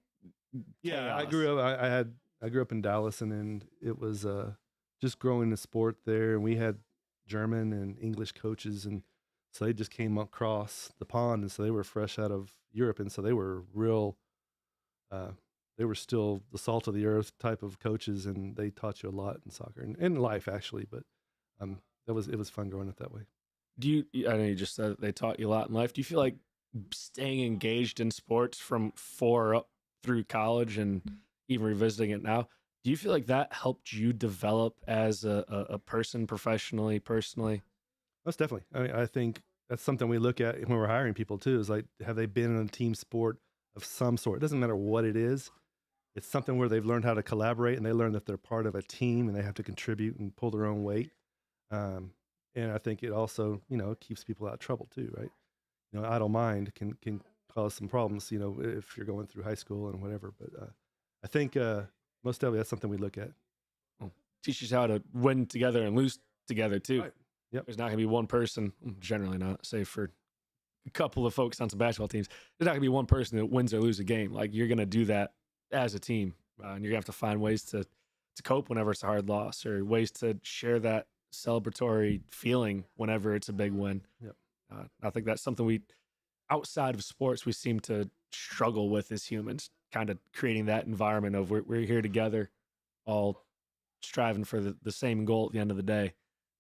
S5: Yeah,
S3: chaos.
S5: I grew up in Dallas, and it was just growing the sport there, and we had German and English coaches, and so they just came across the pond, and so they were fresh out of Europe, and so they were real. They were still the salt of the earth type of coaches, and they taught you a lot in soccer and in life actually. But it was fun growing up that way.
S3: Do you? I know you just said they taught you a lot in life. Do you feel like staying engaged in sports from 4 up through college and even revisiting it now? Do you feel like that helped you develop as a person professionally, personally?
S5: Most definitely. I mean, I think that's something we look at when we're hiring people too. Is like, have they been in a team sport of some sort? It doesn't matter what it is. It's something where they've learned how to collaborate, and they learn that they're part of a team and they have to contribute and pull their own weight. And I think it also, keeps people out of trouble too, right? Idle mind can cause some problems, if you're going through high school and whatever. But I think most definitely that's something we look at.
S3: Teaches how to win together and lose together too.
S5: Right. Yep.
S3: There's not going to be one person, generally not, save for a couple of folks on some basketball teams. There's not going to be one person that wins or loses a game. Like you're going to do that as a team, and you're going to have to find ways to cope whenever it's a hard loss, or ways to share that celebratory feeling whenever it's a big win.
S5: Yep.
S3: I think that's something we, outside of sports, we seem to struggle with as humans, kind of creating that environment of we're here together, all striving for the same goal at the end of the day.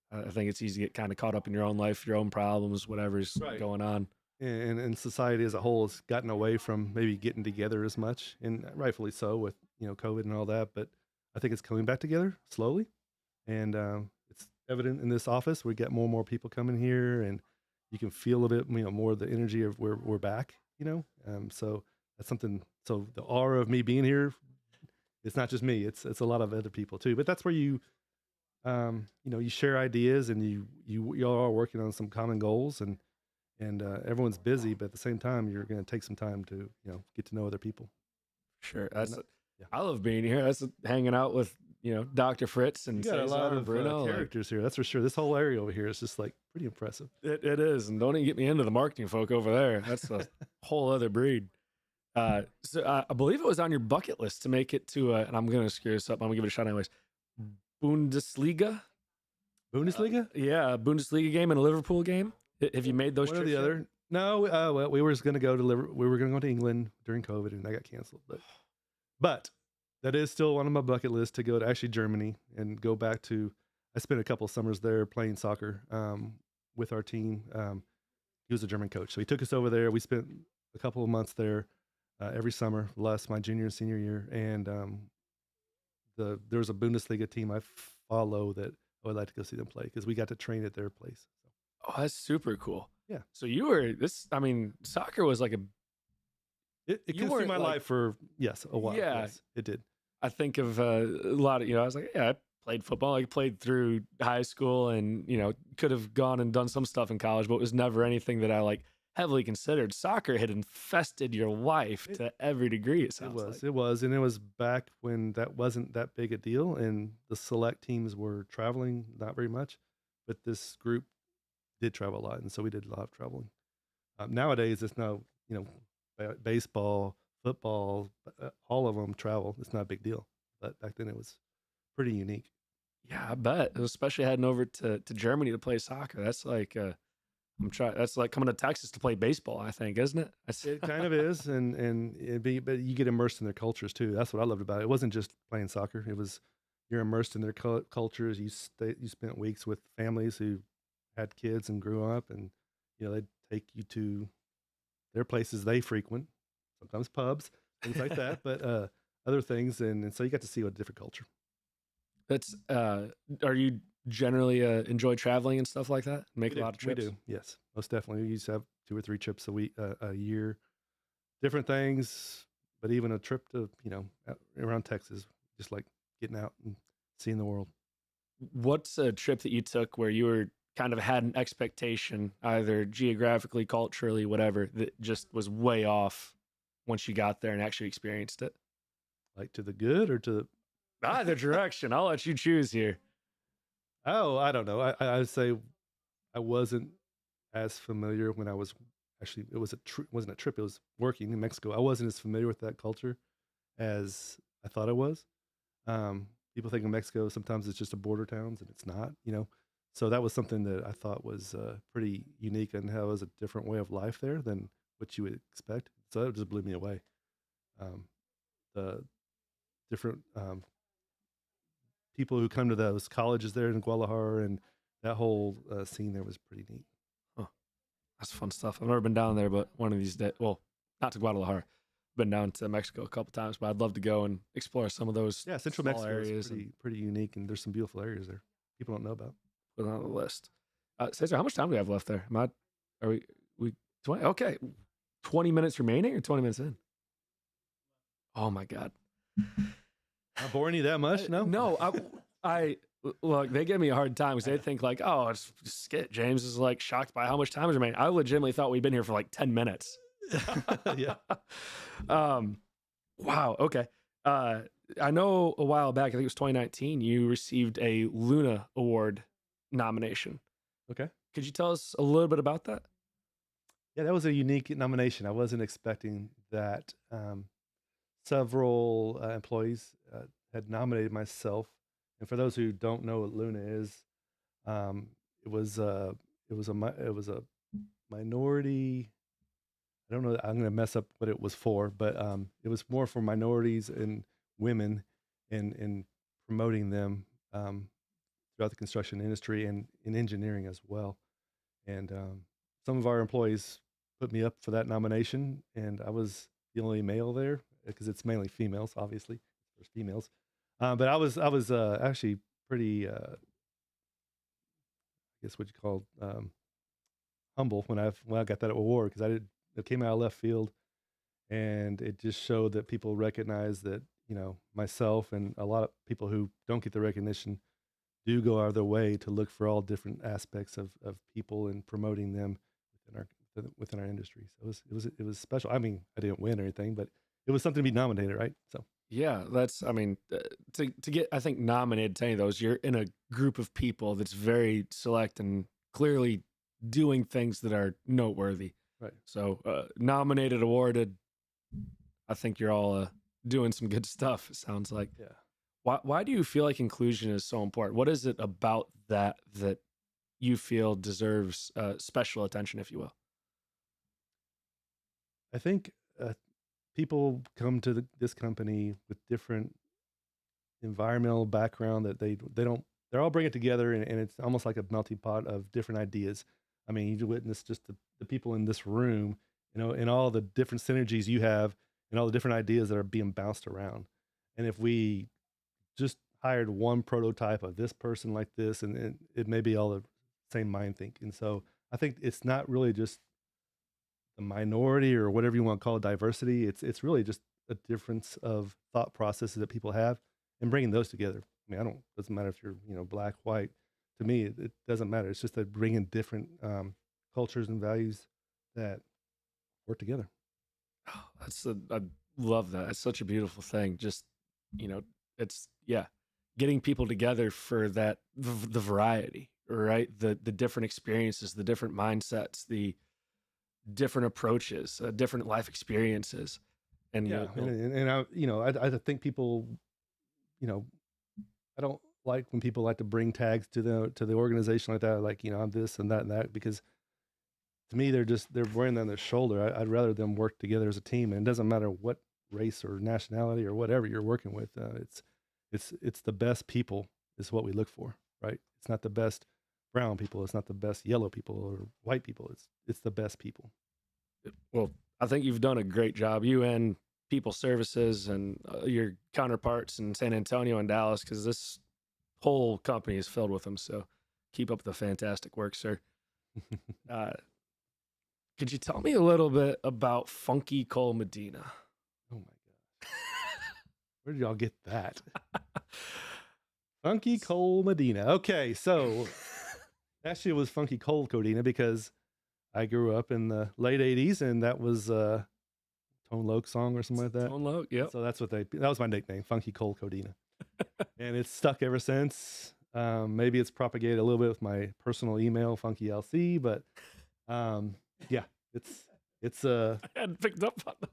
S3: I think it's easy to get kind of caught up in your own life, your own problems, whatever's going on.
S5: And society as a whole has gotten away from maybe getting together as much, and rightfully so with COVID and all that. But I think it's coming back together slowly, and it's evident in this office. We get more and more people coming here, and you can feel a bit more of the energy of we're back. So that's something. So the aura of me being here, it's not just me. It's a lot of other people too. But that's where you share ideas, and you all are working on some common goals, and everyone's busy, but at the same time, you're going to take some time to get to know other people.
S3: Sure, I love being here. That's hanging out with Dr. Fritz and
S5: you got a lot of
S3: Bruno
S5: characters here. That's for sure. This whole area over here is just like pretty impressive.
S3: It is, and don't even get me into the marketing folk over there. That's a whole other breed. So I believe it was on your bucket list to make it to, and I'm going to screw this up. I'm going to give it a shot anyways. Bundesliga? Yeah, a Bundesliga game and a Liverpool game. Have you made those trips?
S5: One or the other? No, well, we were going to go to we were going to go to England during COVID, and that got canceled. But that is still one of my bucket lists, to go to actually Germany and go back to. I spent a couple of summers there playing soccer with our team. He was a German coach, so he took us over there. We spent a couple of months there every summer, last my junior and senior year, and there was a Bundesliga team I follow that I would like to go see them play, because we got to train at their place.
S3: Oh, that's super cool.
S5: Yeah.
S3: So you were soccer was like
S5: it consumed my life for a while.
S3: Yeah.
S5: Yes, it did.
S3: I think of a lot of, I was like, I played football. I played through high school, and, could have gone and done some stuff in college, but it was never anything that I heavily considered. Soccer had infested your life to every degree. It
S5: was. And it was back when that wasn't that big a deal, and the select teams were traveling, not very much, but this group did travel a lot. And so we did a lot of traveling. Nowadays it's now, baseball, football, all of them travel. It's not a big deal, but back then it was pretty unique.
S3: Yeah, I bet. Especially heading over to Germany to play soccer. That's like that's like coming to Texas to play baseball, I think, isn't it?
S5: It kind of is, but you get immersed in their cultures too. That's what I loved about it. It wasn't just playing soccer. It was, you're immersed in their cultures. You spent weeks with families who had kids and grew up, and they'd take you to their places they frequent, sometimes pubs, things like that, but other things, and so you got to see a different culture.
S3: That's are you generally enjoy traveling and stuff like that? Make a lot of trips?
S5: We do, yes, most definitely. We used to have 2 or 3 trips a year, different things, but even a trip to around Texas, just like getting out and seeing the world.
S3: What's a trip that you took where you were kind of had an expectation, either geographically, culturally, whatever, that just was way off once you got there and actually experienced it?
S5: Like to the good or to the...
S3: Either direction. I'll let you choose here.
S5: Oh, I don't know. I would say I wasn't as familiar when I was actually, it wasn't a trip, it was working in Mexico. I wasn't as familiar with that culture as I thought I was. People think of Mexico, sometimes it's just a border towns, and it's not, you know. So that was something that I thought was pretty unique, and how it was a different way of life there than what you would expect. So that just blew me away. The different people who come to those colleges there in Guadalajara, and that whole scene there was pretty neat.
S3: That's fun stuff. I've never been down there, but one of these days, well, not to Guadalajara, been down to Mexico a couple times, but I'd love to go and explore some of those.
S5: Yeah, Central
S3: small
S5: Mexico
S3: areas
S5: is pretty unique, and there's some beautiful areas there people don't know about.
S3: Put it on the list. Cesar, how much time do we have left there? Are we 20? Okay, 20 minutes remaining or 20 minutes in? Oh my God.
S5: Not boring you that much? No,
S3: No, I look. They give me a hard time because they think like, oh, it's skit. James is like shocked by how much time is remaining. I legitimately thought we'd been here for like 10 minutes.
S5: Yeah.
S3: Wow. Okay. I know a while back, I think it was 2019, you received a Luna Award nomination.
S5: Okay.
S3: Could you tell us a little bit about that?
S5: Yeah, that was a unique nomination. I wasn't expecting that. Several employees had nominated myself, and for those who don't know what Luna is, it was a minority. I don't know. I'm going to mess up what it was for, but it was more for minorities and women, in promoting them throughout the construction industry and in engineering as well. And some of our employees put me up for that nomination, and I was the only male there because it's mainly females, obviously. There's females, but I was actually pretty, I guess what you call humble when I got that award, because it came out of left field, and it just showed that people recognize that, you know, myself and a lot of people who don't get the recognition do go out of their way to look for all different aspects of people and promoting them within our industry. So it was special. I mean, I didn't win or anything, but it was something to be nominated, right? So
S3: Yeah, that's, I mean, to get, I think, nominated to any of those, you're in a group of people that's very select and clearly doing things that are noteworthy.
S5: right.
S3: So nominated, awarded, I think you're all doing some good stuff, it sounds like.
S5: Yeah.
S3: Why do you feel like inclusion is so important? What is it about that you feel deserves special attention, if you will?
S5: I think people come to this company with different environmental background that they're all bringing it together, and it's almost like a melting pot of different ideas. I mean, you witness just the people in this room, you know, and all the different synergies you have and all the different ideas that are being bounced around. And if we just hired one prototype of this person like this, and it may be all the same mind think. And so I think it's not really just the minority or whatever you want to call it, diversity. It's really just a difference of thought processes that people have, and bringing those together. I mean, doesn't matter if you're, you know, black, white. To me, it doesn't matter. It's just that bringing different cultures and values that work together.
S3: Oh, I love that. It's such a beautiful thing. Just, you know, it's, yeah, getting people together for that, the variety, right? The different experiences, the different mindsets, the different approaches, different life experiences. And
S5: Yeah, and I, you know, I think people, you know, I don't like when people like to bring tags to the organization like that, like, you know, I'm this and that, because to me they're wearing that on their shoulder. I'd rather them work together as a team, and it doesn't matter what race or nationality or whatever you're working with. It's the best people is what we look for, right? It's not the best brown people, it's not the best yellow people or white people. It's the best people.
S3: Well, I think you've done a great job, you and People Services and your counterparts in San Antonio and Dallas, because this whole company is filled with them. So keep up the fantastic work, sir. Could you tell me a little bit about Funky Cole Medina?
S5: Oh my God. Where did y'all get that? Funky Cole Medina. Okay, so Actually, it was Funky Cold Codina because I grew up in the late 80s and that was a Tone Loc song or something like that.
S3: Tone Loc, yep.
S5: So that was my nickname, Funky Cold Codina. And it's stuck ever since. Maybe it's propagated a little bit with my personal email, Funky LC, but yeah, it's
S3: I hadn't picked up on that.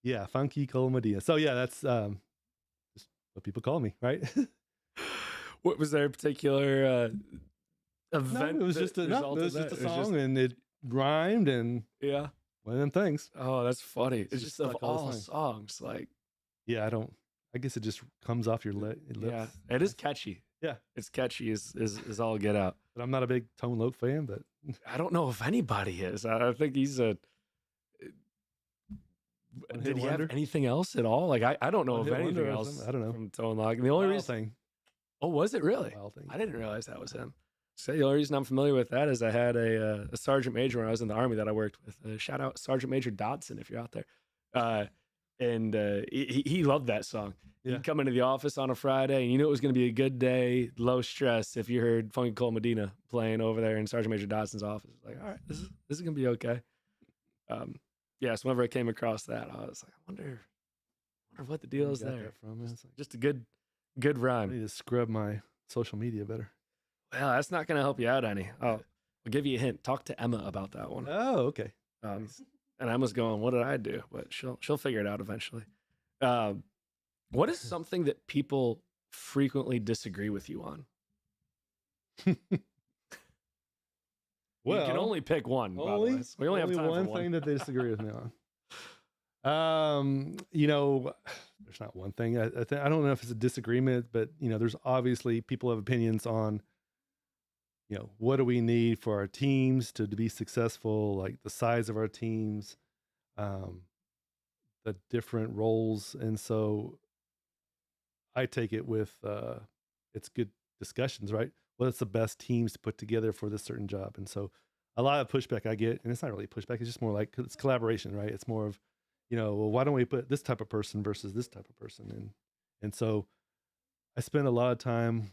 S5: yeah, Funky Cold Medina. So yeah, that's just what people call me, right?
S3: What was there a particular event?
S5: No, it was just a song, and it rhymed, and
S3: yeah,
S5: one of them things.
S3: Oh, that's funny. It's just of
S5: like all the
S3: all
S5: time.
S3: songs, like
S5: Yeah, I guess it just comes off your lips.
S3: yeah, it is catchy.
S5: Yeah,
S3: It's catchy is all get out.
S5: but I'm not a big Tone Loc fan, but
S3: I don't know if anybody is. I think he's a.
S5: One-hit
S3: Did he have
S5: wonder?
S3: anything else at all? Like I don't know of
S5: One-hit wonder
S3: anything
S5: or
S3: else.
S5: something? I don't know.
S3: From Tone Loc. The only
S5: Wild
S3: reason.
S5: thing.
S3: Oh, was it really?
S5: Wild thing.
S3: I didn't realize that was him. So the only reason I'm familiar with that is I had a sergeant major when I was in the Army that I worked with. Shout out Sergeant Major Dodson if you're out there. And he loved that song.
S5: Yeah.
S3: He'd come into the office on a Friday and you knew it was going to be a good day, low stress if you heard Funky Cold Medina playing over there in Sergeant Major Dodson's office. Like, all right, this is going to be okay. Yeah, so whenever I came across that, I was like, I wonder what the deal is
S5: Got
S3: there.
S5: that from? It's like,
S3: Just a good
S5: I
S3: rhyme.
S5: need to scrub my social media better.
S3: Well, that's not going to help you out any. I'll give you a hint. Talk to Emma about that one.
S5: Oh, okay.
S3: And Emma's going, what did I do? But she'll figure it out eventually. What is something that people frequently disagree with you on?
S5: Well,
S3: you can only pick one. By the way. So we only have time
S5: one
S3: for one.
S5: thing that they disagree with me on. There's not one thing. I don't know if it's a disagreement, but there's obviously people have opinions on, what do we need for our teams to be successful, like the size of our teams, the different roles, and so I take it with it's good discussions, right? What's the best teams to put together for this certain job? And so a lot of pushback I get, and it's not really pushback, it's just more like it's collaboration, right? It's more of, well, why don't we put this type of person versus this type of person? And so I spend a lot of time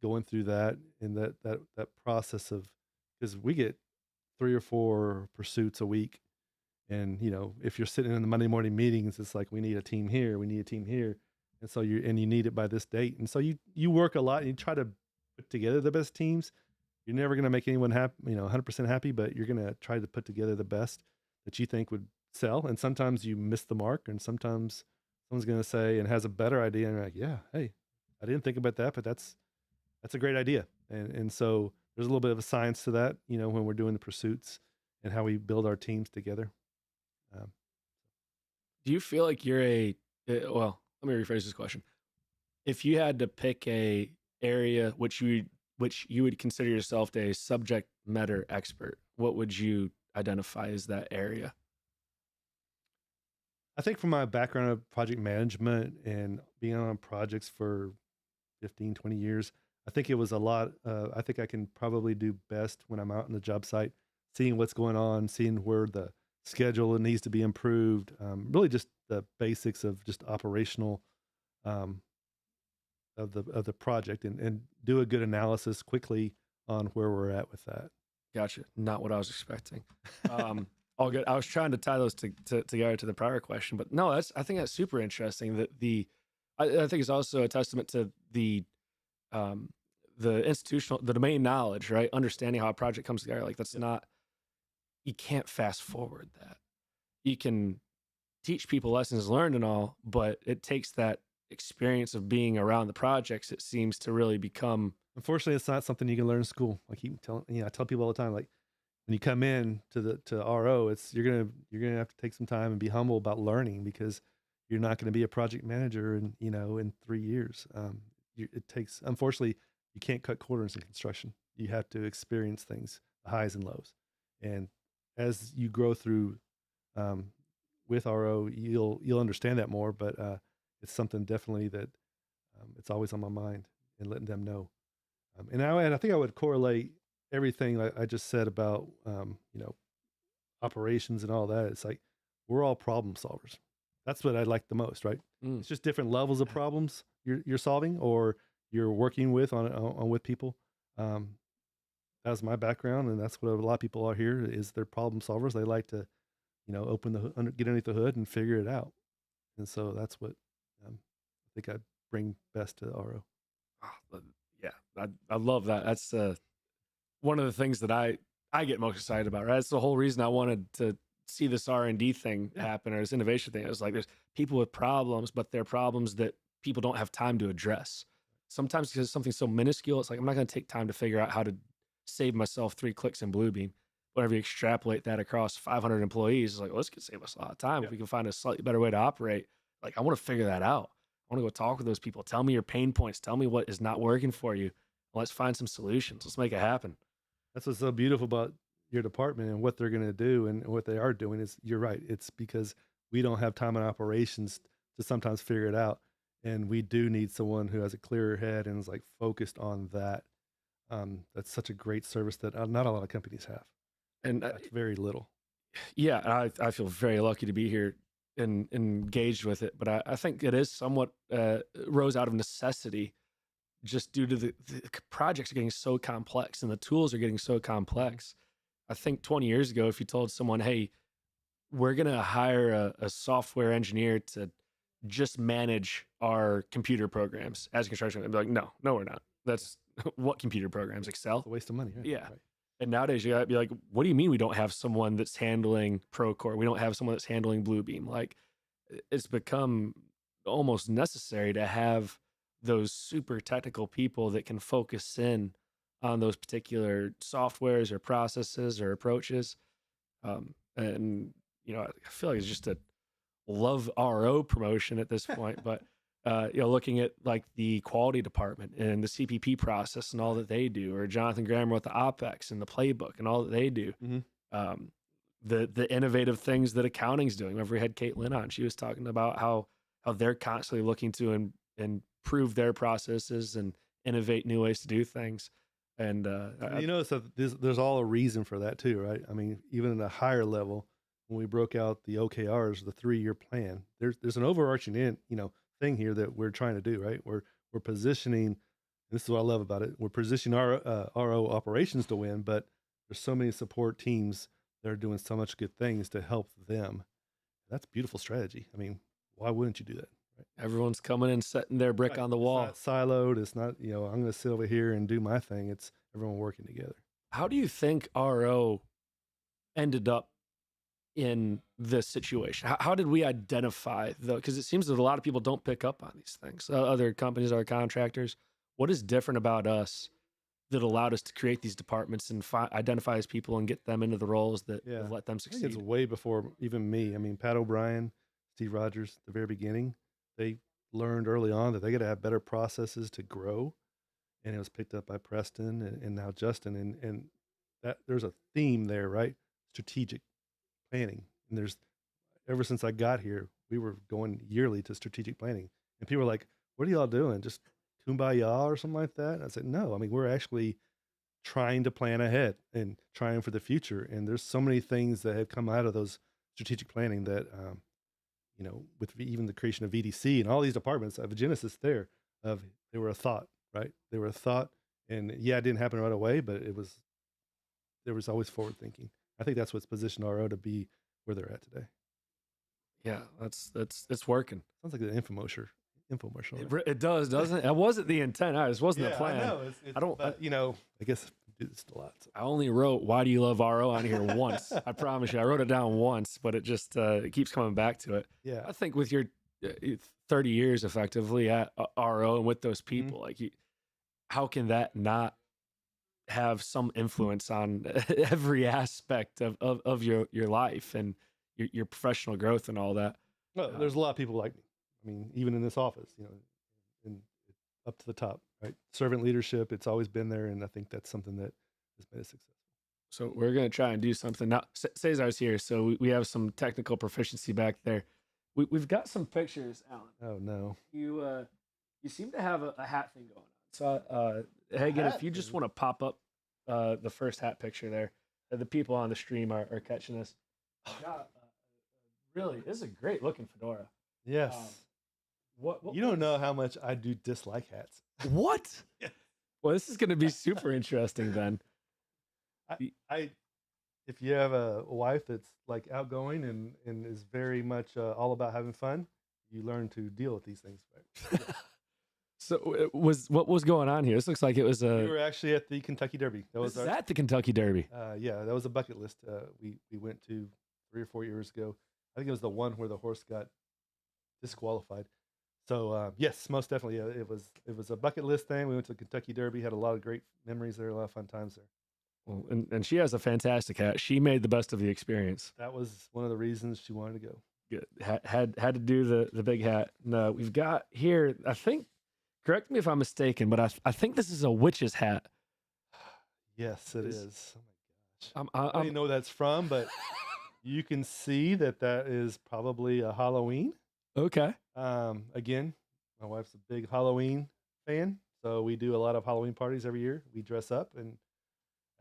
S5: going through that and that process of, because we get 3 or 4 pursuits a week. And, if you're sitting in the Monday morning meetings, it's like, we need a team here, we need a team here. And so you need it by this date. And so you work a lot and you try to put together the best teams. You're never going to make anyone happy, 100% happy, but you're going to try to put together the best that you think would sell. And sometimes you miss the mark, and sometimes someone's going to say and has a better idea, and you're like, yeah, hey, I didn't think about that, but that's a great idea. And so there's a little bit of a science to that, when we're doing the pursuits and how we build our teams together.
S3: Do you feel like you're well, let me rephrase this question. If you had to pick a area which you would consider yourself a subject matter expert, what would you identify as that area?
S5: I think from my background of project management and being on projects for 15, 20 years, I think it was a lot. I think I can probably do best when I'm out on the job site, seeing what's going on, seeing where the schedule needs to be improved, really just the basics of just operational of the project, and do a good analysis quickly on where we're at with that.
S3: Gotcha. Not what I was expecting. All good. I was trying to tie those together to the prior question, but no, I think that's super interesting. That I think it's also a testament to the institutional, the domain knowledge, right? Understanding how a project comes together. Like that's not, you can't fast forward that. You can teach people lessons learned and all, but it takes that experience of being around the projects, it seems, to really become.
S5: Unfortunately, it's not something you can learn in school. I keep telling, I tell people all the time, like when you come in to RO, you're gonna have to take some time and be humble about learning, because you're not going to be a project manager in 3 years. It takes, unfortunately, you can't cut corners in construction. You have to experience things, the highs and lows, and as you grow through with RO, you'll understand that more. But it's something definitely that it's always on my mind, and letting them know. And I think I would correlate everything I just said about operations and all that. It's like we're all problem solvers. That's what I like the most, right? It's just different levels of problems you're solving, or you're working with on with people. as my background, and that's what a lot of people are here, is they're problem solvers. They like to, open get underneath the hood and figure it out. And so that's what I think I bring best to RO.
S3: Yeah, I love that. That's one of the things that I get most excited about. Right, that's the whole reason I wanted to see this R&D thing happen, or this innovation thing. It was like there's people with problems, but they're problems that people don't have time to address. Sometimes because something so minuscule, it's like I'm not going to take time to figure out how to save myself 3 clicks in Bluebeam. Whenever you extrapolate that across 500 employees, it's like, well, this could save us a lot of time if we can find a slightly better way to operate. Like, I want to figure that out. I want to go talk with those people. Tell me your pain points. Tell me what is not working for you. Let's find some solutions. Let's make it happen.
S5: That's what's so beautiful about your department and what they're going to do and what they are doing. Is you're right. It's because we don't have time in operations to sometimes figure it out. And we do need someone who has a clearer head and is like focused on that. That's such a great service that not a lot of companies have. And very little.
S3: Yeah, I feel very lucky to be here and engaged with it. But I think it is somewhat rose out of necessity, just due to the projects are getting so complex and the tools are getting so complex. I think 20 years ago, if you told someone, hey, we're going to hire a software engineer to just manage our computer programs as a construction, I'd be like, no, we're not. That's what computer programs? Excel?
S5: It's a waste of money. Right?
S3: Yeah.
S5: Right.
S3: And nowadays you gotta be like, what do you mean we don't have someone that's handling Procore? We don't have someone that's handling Bluebeam. Like, it's become almost necessary to have those super technical people that can focus in on those particular softwares or processes or approaches. And I feel like it's just a love RO promotion at this point, but looking at like the quality department and the CPP process and all that they do, or Jonathan Graham wrote the OpEx and the playbook and all that they do. Mm-hmm. The innovative things that accounting's doing. Remember, we had Caitlin on. She was talking about how they're constantly looking to improve their processes and innovate new ways to do things. And
S5: so there's all a reason for that too, right? I mean, even at a higher level, when we broke out the OKRs, the 3-year plan, there's an overarching thing here that we're trying to do, right? We're positioning. This is what I love about it. We're positioning our RO operations to win, but there's so many support teams that are doing so much good things to help them. That's beautiful strategy. I mean, why wouldn't you do that? Right?
S3: Everyone's coming in, setting their brick on the wall.
S5: It's not siloed. It's not, I'm going to sit over here and do my thing. It's everyone working together.
S3: How do you think RO ended up in this situation? How did we identify, though? Because it seems that a lot of people don't pick up on these things. Other companies, other contractors. What is different about us that allowed us to create these departments and identify as people and get them into the roles that have let them succeed?
S5: I think it's way before even me. I mean, Pat O'Brien, Steve Rogers, at the very beginning, they learned early on that they got to have better processes to grow. And it was picked up by Preston and now Justin. And that there's a theme there, right? Strategic planning. And ever since I got here, we were going yearly to strategic planning. And people were like, what are y'all doing? Just kumbaya or something like that? And I said, no, I mean, we're actually trying to plan ahead and trying for the future. And there's so many things that have come out of those strategic planning that, with even the creation of VDC and all these departments, of Genesis they were a thought, right? They were a thought. And it didn't happen right away, but there was always forward thinking. I think that's what's positioned RO to be where they're at today.
S3: Yeah, it's working.
S5: Sounds like an infomercial.
S3: It does, doesn't it? It wasn't the intent. This wasn't the plan.
S5: I know. I guess I do this a lot. So.
S3: I only wrote "Why do you love RO" on here once. I promise you, I wrote it down once, but it just it keeps coming back to it.
S5: Yeah,
S3: I think with your 30 years effectively at RO and with those people, how can that not have some influence on every aspect of your life and your professional growth and all that?
S5: Well, there's a lot of people like me. I mean, even in this office, and up to the top, right? Servant leadership, it's always been there. And I think that's something that has made us successful.
S3: So we're going to try and do something. Now, Cesar's here, so we have some technical proficiency back there. We've got some pictures, Alan.
S5: Oh, no.
S3: You seem to have a hat thing going on. So, Hagen, if you just want to pop up the first hat picture there, the people on the stream are catching this. Really, this is a great looking fedora.
S5: Yes.
S3: What
S5: you don't know how much I do dislike hats.
S3: What? Well, this is going to be super interesting then.
S5: I if you have a wife that's like outgoing and is very much all about having fun, you learn to deal with these things. Right? Yeah.
S3: So what was going on here? This looks like it was
S5: We were actually at the Kentucky Derby. That was
S3: at the Kentucky Derby.
S5: Yeah, that was a bucket list. We went to 3 or 4 years ago. I think it was the one where the horse got disqualified. So yes, most definitely, it was a bucket list thing. We went to the Kentucky Derby, had a lot of great memories there, a lot of fun times there.
S3: Well, and she has a fantastic hat. She made the best of the experience.
S5: That was one of the reasons she wanted to go.
S3: Good. Had to do the big hat. No, we've got here, I think, correct me if I'm mistaken, but I think this is a witch's hat.
S5: Yes, it is. Oh my gosh.
S3: I
S5: I don't even know where that's from, but you can see that is probably a Halloween.
S3: Okay.
S5: Again, my wife's a big Halloween fan, so we do a lot of Halloween parties every year. We dress up, and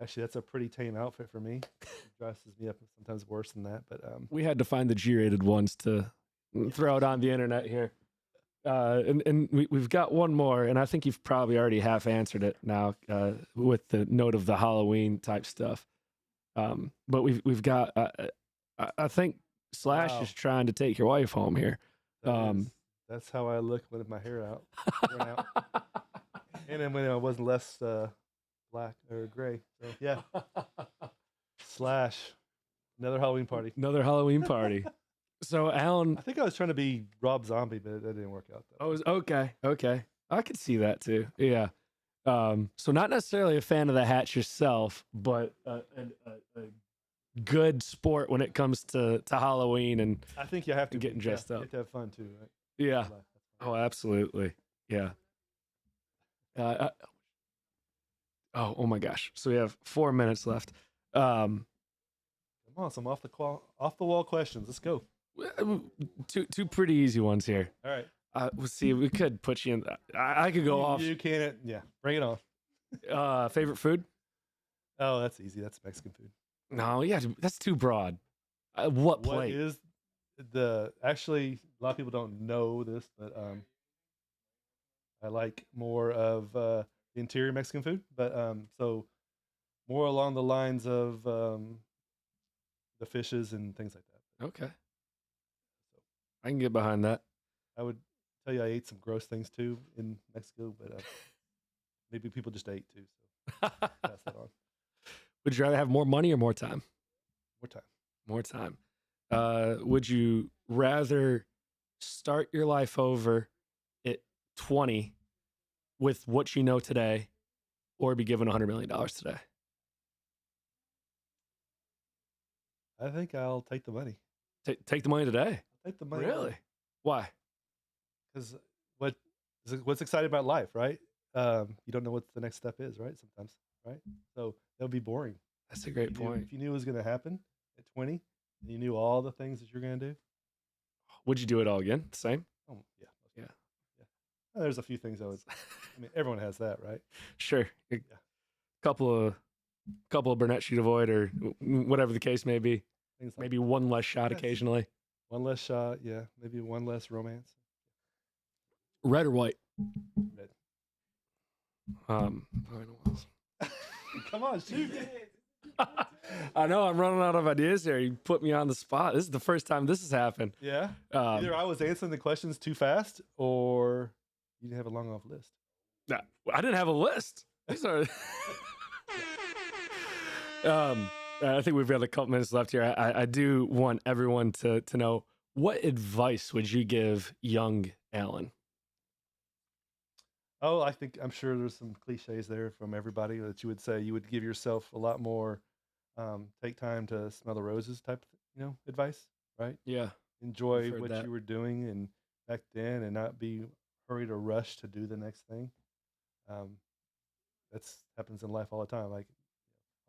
S5: actually, that's a pretty tame outfit for me. It dresses me up sometimes worse than that, but
S3: we had to find the G-rated ones to throw it on the internet here. And we've got one more, and I think you've probably already half answered it now with the note of the Halloween type stuff. But we've got I think Slash is trying to take your wife home here.
S5: That's how I look with my hair out, and then when I wasn't less black or gray. So yeah, Slash, another Halloween party.
S3: Another Halloween party. So Alan,
S5: I think I was trying to be Rob Zombie, but that didn't work out.
S3: Oh, okay. I could see that too. Yeah. So not necessarily a fan of the hats yourself, but a good sport when it comes to Halloween, and
S5: I think you have to
S3: getting dressed up.
S5: You have to have fun too, right?
S3: Yeah. Oh, absolutely. Yeah. Oh my gosh. So we have 4 minutes left.
S5: Come on, some off the wall questions. Let's go.
S3: Two pretty easy ones here.
S5: All right.
S3: We'll see. We could put you in. I could go off.
S5: You can't. Yeah. Bring it on.
S3: Favorite food?
S5: Oh, that's easy. That's Mexican food.
S3: No, yeah, that's too broad. What plate?
S5: What is actually, a lot of people don't know this, but I like more of the interior Mexican food, but so more along the lines of the fishes and things like that.
S3: Okay. I can get behind that.
S5: I would tell you I ate some gross things too in Mexico, but maybe people just ate too. So pass that on.
S3: Would you rather have more money or more time?
S5: More time.
S3: More time. Would you rather start your life over at 20 with what you know today, or be given $100 million today?
S5: I think I'll take the money.
S3: Take the money today?
S5: I'll take the money.
S3: Really? Why?
S5: Because what's exciting about life, right? You don't know what the next step is, right? Sometimes, right? So that would be boring.
S3: That's a great point.
S5: If you knew it was going to happen at 20, and you knew all the things that you're going to do,
S3: would you do it all again? The same?
S5: Oh yeah. There's a few things I mean, everyone has that, right?
S3: Sure. Yeah. Couple of Burnett you'd avoid, or whatever the case may be.
S5: Things like
S3: maybe one less shot occasionally.
S5: One less shot, yeah. Maybe one less romance.
S3: Red or white?
S5: Red. Come on, shoot.
S3: I know I'm running out of ideas here. You put me on the spot. This is the first time this has happened.
S5: Yeah. Either I was answering the questions too fast, or you didn't have a long enough list.
S3: No, I didn't have a list. These are. I think we've got a couple minutes left here. I do want everyone to know, what advice would you give young Alan?
S5: Oh, I'm sure there's some cliches there from everybody that you would say. You would give yourself a lot more take time to smell the roses type, advice, right?
S3: Yeah.
S5: Enjoy what you were doing and back then, and not be hurried or rushed to do the next thing. That's happens in life all the time. Like,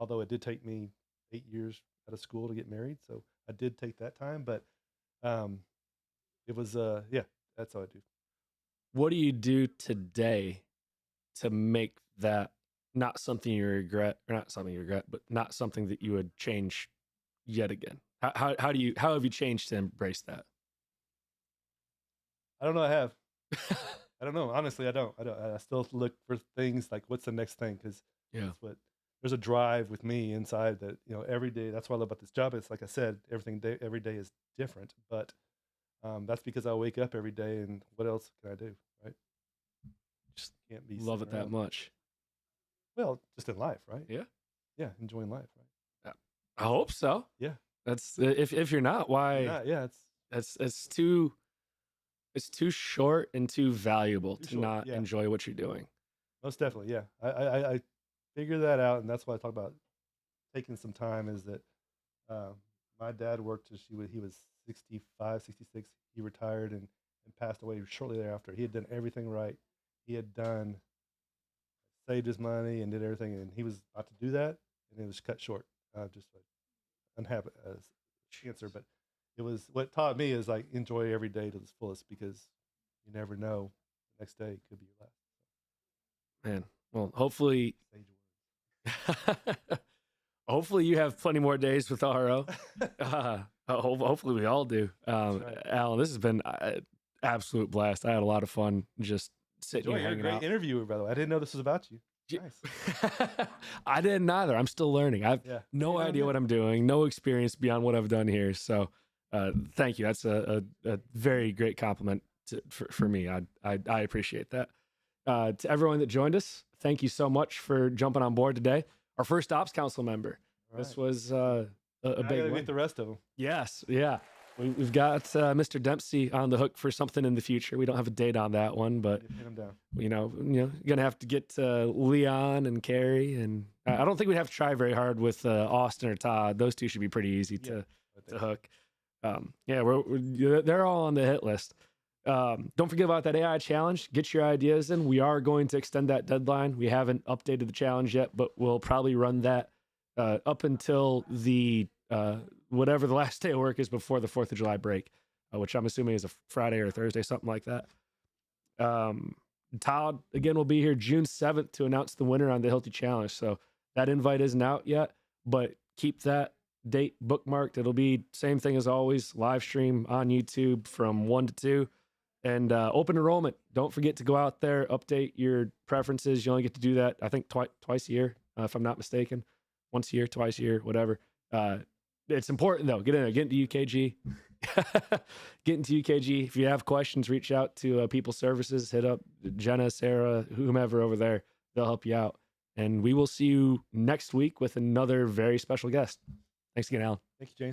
S5: although it did take me 8 years out of school to get married, so I did take that time, but it was that's how I do.
S3: What do you do today to make that not something you regret, or not something you regret, but not something that you would change yet again? How have you changed to embrace that?
S5: I don't know. I have. I don't know. Honestly, I don't. I still look for things like, what's the next thing? Because that's what there's a drive with me inside that, you know, every day. That's what I love about this job. It's like I said, every day is different, but that's because I wake up every day, and what else can I do, right?
S3: Just
S5: can't be
S3: love it
S5: sitting
S3: that
S5: around.
S3: much.
S5: Well, just in life, right?
S3: Yeah.
S5: Yeah, enjoying life, right?
S3: I hope so.
S5: Yeah.
S3: That's if you're not, why?
S5: Yeah,
S3: It's too short and too valuable
S5: Too
S3: to
S5: short,
S3: not
S5: yeah.
S3: enjoy what you're doing.
S5: most definitely. Yeah, I figured that out, and that's why I talk about taking some time. Is that my dad worked till he was 65, 66. He retired and passed away shortly thereafter. He had done everything right. He had saved his money and did everything, and he was about to do that, and it was cut short. Just like unhappy cancer, but it was what taught me is like enjoy every day to its fullest, because you never know, the next day could be your last.
S3: Man, well, hopefully,
S5: Sage words.
S3: hopefully you have plenty more days with RO. Hopefully we all do.
S5: Right.
S3: Alan, this has been an absolute blast. I had a lot of fun just sitting
S5: Joy,
S3: here
S5: you're a
S3: hanging
S5: great
S3: out.
S5: interviewer, by the way. I didn't know this was about you. Nice.
S3: I didn't either. I'm still learning. I've
S5: Yeah.
S3: no
S5: You're doing
S3: idea
S5: good.
S3: what I'm doing, no experience beyond what I've done here. So thank you. That's a very great compliment for me. I appreciate that. To everyone that joined us, thank you so much for jumping on board today. Our first Ops Council member.
S5: All
S3: This
S5: right.
S3: was a
S5: I
S3: big
S5: gotta
S3: one.
S5: get the rest of them.
S3: Yes, yeah. We've got Mr. Dempsey on the hook for something in the future. We don't have a date on that one, but
S5: Pin them down.
S3: you're gonna have to get Leon and Carrie, and I don't think we'd have to try very hard with Austin or Todd. Those two should be pretty easy
S5: Yeah,
S3: to hook. They're all on the hit list. Don't forget about that AI challenge. Get your ideas in. We are going to extend that deadline. We haven't updated the challenge yet, but we'll probably run that up until the whatever the last day of work is before the 4th of July break, which I'm assuming is a Friday or a Thursday, something like that. Todd, again, will be here June 7th to announce the winner on the Hilty Challenge. So that invite isn't out yet, but keep that date bookmarked. It'll be same thing as always, live stream on YouTube from 1 to 2. And open enrollment. Don't forget to go out there, update your preferences. You only get to do that, I think, twice a year, if I'm not mistaken. Once a year, twice a year, whatever. It's important, though. Get in there. Get into UKG. Get into UKG. If you have questions, reach out to People Services. Hit up Jenna, Sarah, whomever over there. They'll help you out. And we will see you next week with another very special guest. Thanks again, Alan.
S5: Thank you, James.